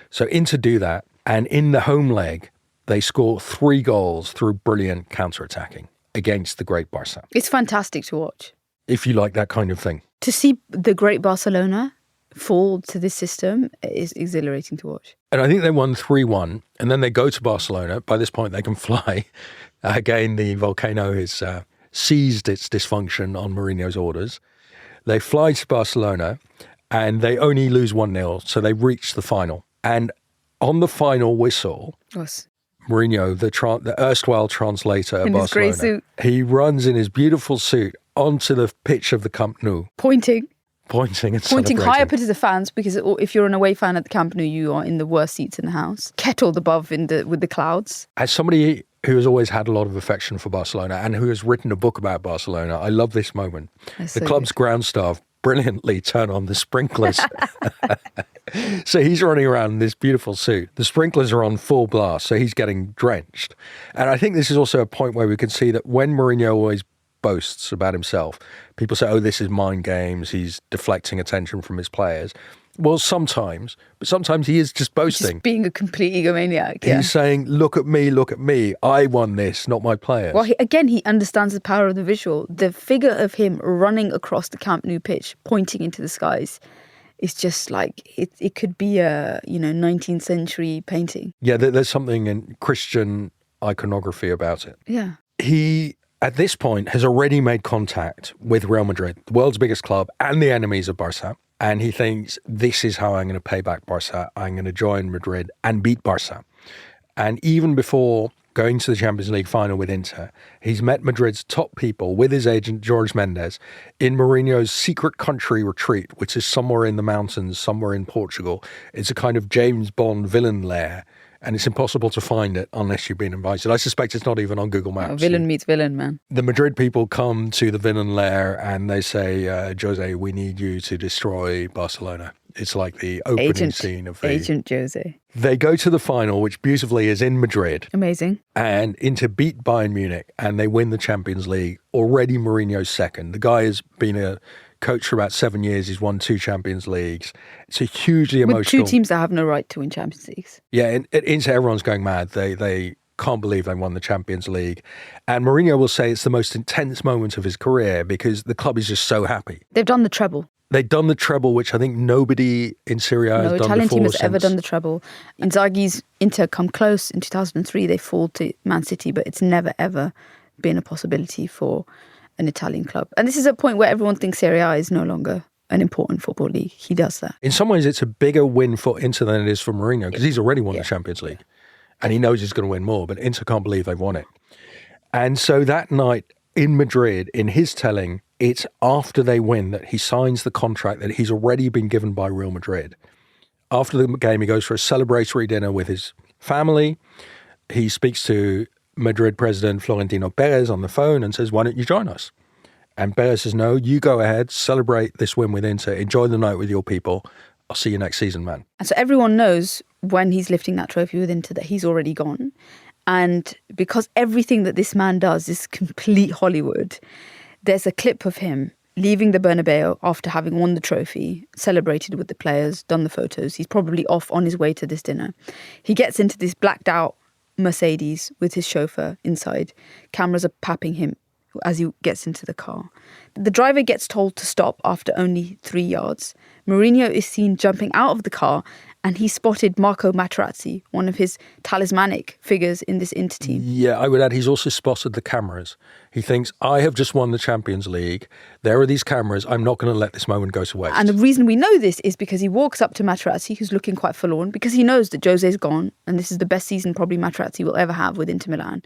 So Inter do that, and in the home leg, they score 3 goals through brilliant counter-attacking against the great Barca. It's fantastic to watch. If you like that kind of thing. To see the great Barcelona fall to this system is exhilarating to watch. And I think they won 3-1, and then they go to Barcelona. By this point, they can fly. Again, the volcano has seized its dysfunction on Mourinho's orders. They fly to Barcelona, and they only lose 1-0, so they reach the final. And on the final whistle, Mourinho, the erstwhile translator at Barcelona, his grey suit, he runs in his beautiful suit onto the pitch of the Camp Nou. Pointing and celebrating. High up into the fans, because if you're an away fan at the Camp Nou, you are in the worst seats in the house. Kettled above with the clouds. As somebody who has always had a lot of affection for Barcelona and who has written a book about Barcelona, I love this moment. The club's ground staff brilliantly turn on the sprinklers. So he's running around in this beautiful suit. The sprinklers are on full blast, so he's getting drenched. And I think this is also a point where we can see that when Mourinho always boasts about himself, people say, oh, this is mind games, he's deflecting attention from his players. Well, sometimes, but sometimes he is just boasting. Just being a complete egomaniac, yeah. He's saying, look at me, I won this, not my players. Well, he understands the power of the visual. The figure of him running across the Camp Nou pitch, pointing into the skies, is just like, it could be a 19th century painting. Yeah, there's something in Christian iconography about it. Yeah. He, at this point, has already made contact with Real Madrid, the world's biggest club and the enemies of Barca. And he thinks, this is how I'm going to pay back Barca. I'm going to join Madrid and beat Barca. And even before going to the Champions League final with Inter. He's met Madrid's top people with his agent, Jorge Mendes, in Mourinho's secret country retreat, which is somewhere in the mountains, somewhere in Portugal. It's a kind of James Bond villain lair, and it's impossible to find it unless you've been invited. I suspect it's not even on Google Maps. Oh, villain meets villain, man. The Madrid people come to the villain lair and they say, Jose, we need you to destroy Barcelona. It's like the opening scene of the... Agent Jose. They go to the final, which beautifully is in Madrid. Amazing. And Inter beat Bayern Munich and they win the Champions League. Already Mourinho's second. The guy has been a coach for about 7 years. He's won 2 Champions Leagues. It's a hugely emotional... With 2 teams that have no right to win Champions Leagues. Yeah, at Inter, everyone's going mad. They can't believe they won the Champions League. And Mourinho will say it's the most intense moment of his career because the club is just so happy. They've done the treble. They've done the treble, which I think nobody in Serie A has done before. No Italian team has since... ever done the treble. Inzaghi's Inter come close in 2003. They fall to Man City, but it's never, ever been a possibility for an Italian club. And this is a point where everyone thinks Serie A is no longer an important football league. He does that. In some ways, it's a bigger win for Inter than it is for Mourinho because he's already won the Champions League. And he knows he's going to win more, but Inter can't believe they've won it. And so that night in Madrid, in his telling, it's after they win that he signs the contract that he's already been given by Real Madrid. After the game, he goes for a celebratory dinner with his family. He speaks to Madrid president Florentino Perez on the phone and says, why don't you join us? And Perez says, no, you go ahead, celebrate this win with Inter, enjoy the night with your people. I'll see you next season, man. And so everyone knows when he's lifting that trophy with Inter that he's already gone. And because everything that this man does is complete Hollywood, there's a clip of him leaving the Bernabeu after having won the trophy, celebrated with the players, done the photos. He's probably off on his way to this dinner. He gets into this blacked out Mercedes with his chauffeur inside. Cameras are papping him as he gets into the car. The driver gets told to stop after only 3 yards. Mourinho is seen jumping out of the car and he spotted Marco Materazzi, one of his talismanic figures in this Inter team. Yeah, I would add he's also spotted the cameras. He thinks, I have just won the Champions League. There are these cameras. I'm not going to let this moment go to waste. And the reason we know this is because he walks up to Materazzi, who's looking quite forlorn, because he knows that Jose's gone and this is the best season probably Materazzi will ever have with Inter Milan.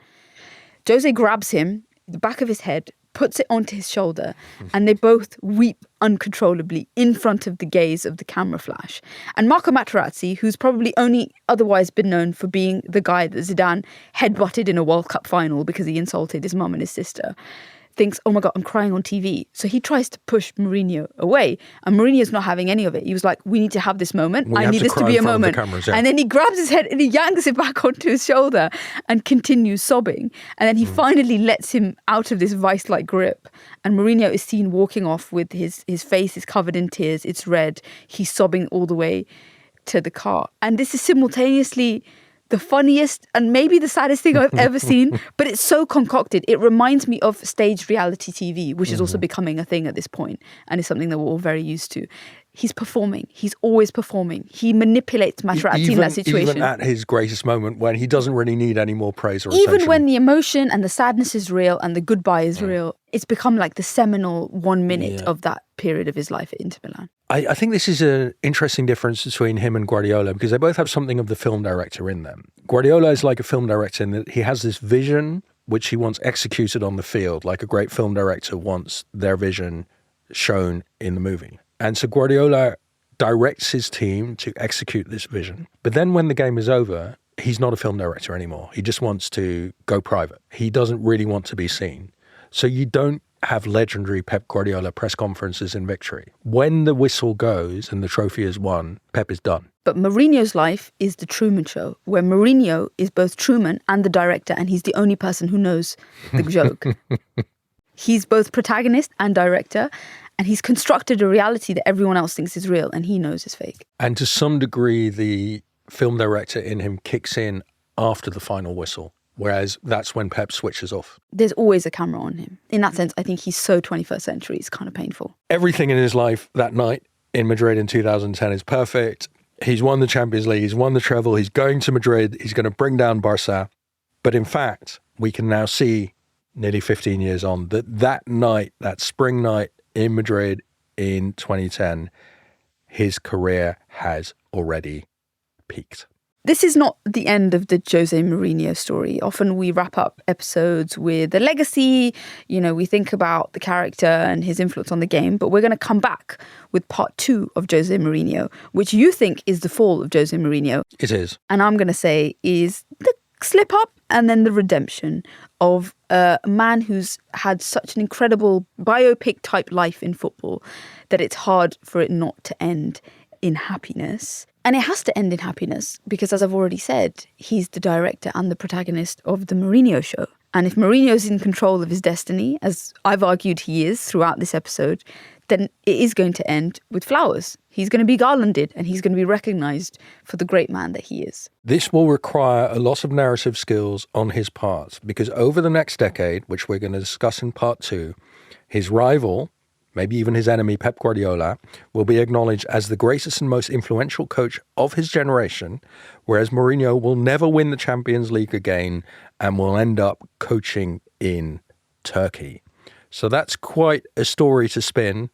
Jose grabs him, the back of his head, puts it onto his shoulder, and they both weep uncontrollably in front of the gaze of the camera flash. And Marco Materazzi, who's probably only otherwise been known for being the guy that Zidane headbutted in a World Cup final because he insulted his mum and his sister, thinks, oh my God, I'm crying on TV. So he tries to push Mourinho away. And Mourinho's not having any of it. He was like, we need to have this moment. I need this to be a moment. And then he grabs his head and he yanks it back onto his shoulder and continues sobbing. And then he finally lets him out of this vice-like grip. And Mourinho is seen walking off with his face is covered in tears. It's red. He's sobbing all the way to the car. And this is simultaneously the funniest and maybe the saddest thing I've ever seen, but it's so concocted. It reminds me of staged reality TV, which is also becoming a thing at this point and is something that we're all very used to. He's performing. He's always performing. He manipulates Materazzi in that situation. Even at his greatest moment when he doesn't really need any more praise or attention. Even when the emotion and the sadness is real and the goodbye is real, it's become like the seminal 1 minute of that period of his life at Inter Milan. I think this is an interesting difference between him and Guardiola because they both have something of the film director in them. Guardiola is like a film director in that he has this vision which he wants executed on the field, like a great film director wants their vision shown in the movie. And so Guardiola directs his team to execute this vision. But then when the game is over, he's not a film director anymore. He just wants to go private. He doesn't really want to be seen. So you don't have legendary Pep Guardiola press conferences in victory. When the whistle goes and the trophy is won, Pep is done. But Mourinho's life is the Truman Show, where Mourinho is both Truman and the director, and he's the only person who knows the joke. He's both protagonist and director, and he's constructed a reality that everyone else thinks is real, and he knows is fake. And to some degree, the film director in him kicks in after the final whistle. Whereas that's when Pep switches off. There's always a camera on him. In that sense, I think he's so 21st century, it's kind of painful. Everything in his life that night in Madrid in 2010 is perfect. He's won the Champions League, he's won the treble, he's going to Madrid, he's going to bring down Barca. But in fact, we can now see, nearly 15 years on, that night, that spring night in Madrid in 2010, his career has already peaked. This is not the end of the Jose Mourinho story. Often we wrap up episodes with the legacy, we think about the character and his influence on the game, but we're going to come back with part 2 of Jose Mourinho, which you think is the fall of Jose Mourinho. It is. And I'm going to say is the slip up and then the redemption of a man who's had such an incredible biopic type life in football that it's hard for it not to end in happiness. And it has to end in happiness because, as I've already said, he's the director and the protagonist of the Mourinho show. And if Mourinho's in control of his destiny, as I've argued he is throughout this episode, then it is going to end with flowers. He's going to be garlanded and he's going to be recognised for the great man that he is. This will require a lot of narrative skills on his part because over the next decade, which we're going to discuss in part 2, his rival, maybe even his enemy, Pep Guardiola, will be acknowledged as the greatest and most influential coach of his generation, whereas Mourinho will never win the Champions League again and will end up coaching in Turkey. So that's quite a story to spin,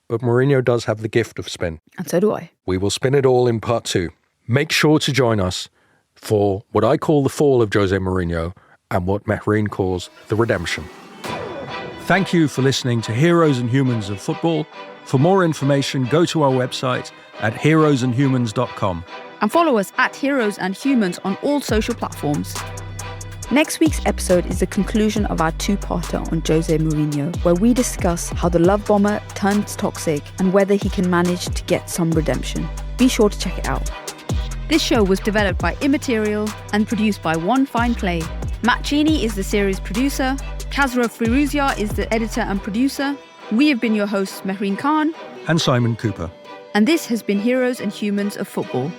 but Mourinho does have the gift of spin. And so do I. We will spin it all in part 2. Make sure to join us for what I call the fall of Jose Mourinho and what Mehreen calls the redemption. Thank you for listening to Heroes and Humans of Football. For more information, go to our website at heroesandhumans.com. And follow us at Heroes and Humans on all social platforms. Next week's episode is the conclusion of our 2-parter on Jose Mourinho, where we discuss how the love bomber turns toxic and whether he can manage to get some redemption. Be sure to check it out. This show was developed by Immaterial and produced by One Fine Play. Matt Cheney is the series producer. Kazra Firuzia is the editor and producer. We have been your hosts, Mehreen Khan and Simon Cooper. And this has been Heroes and Humans of Football.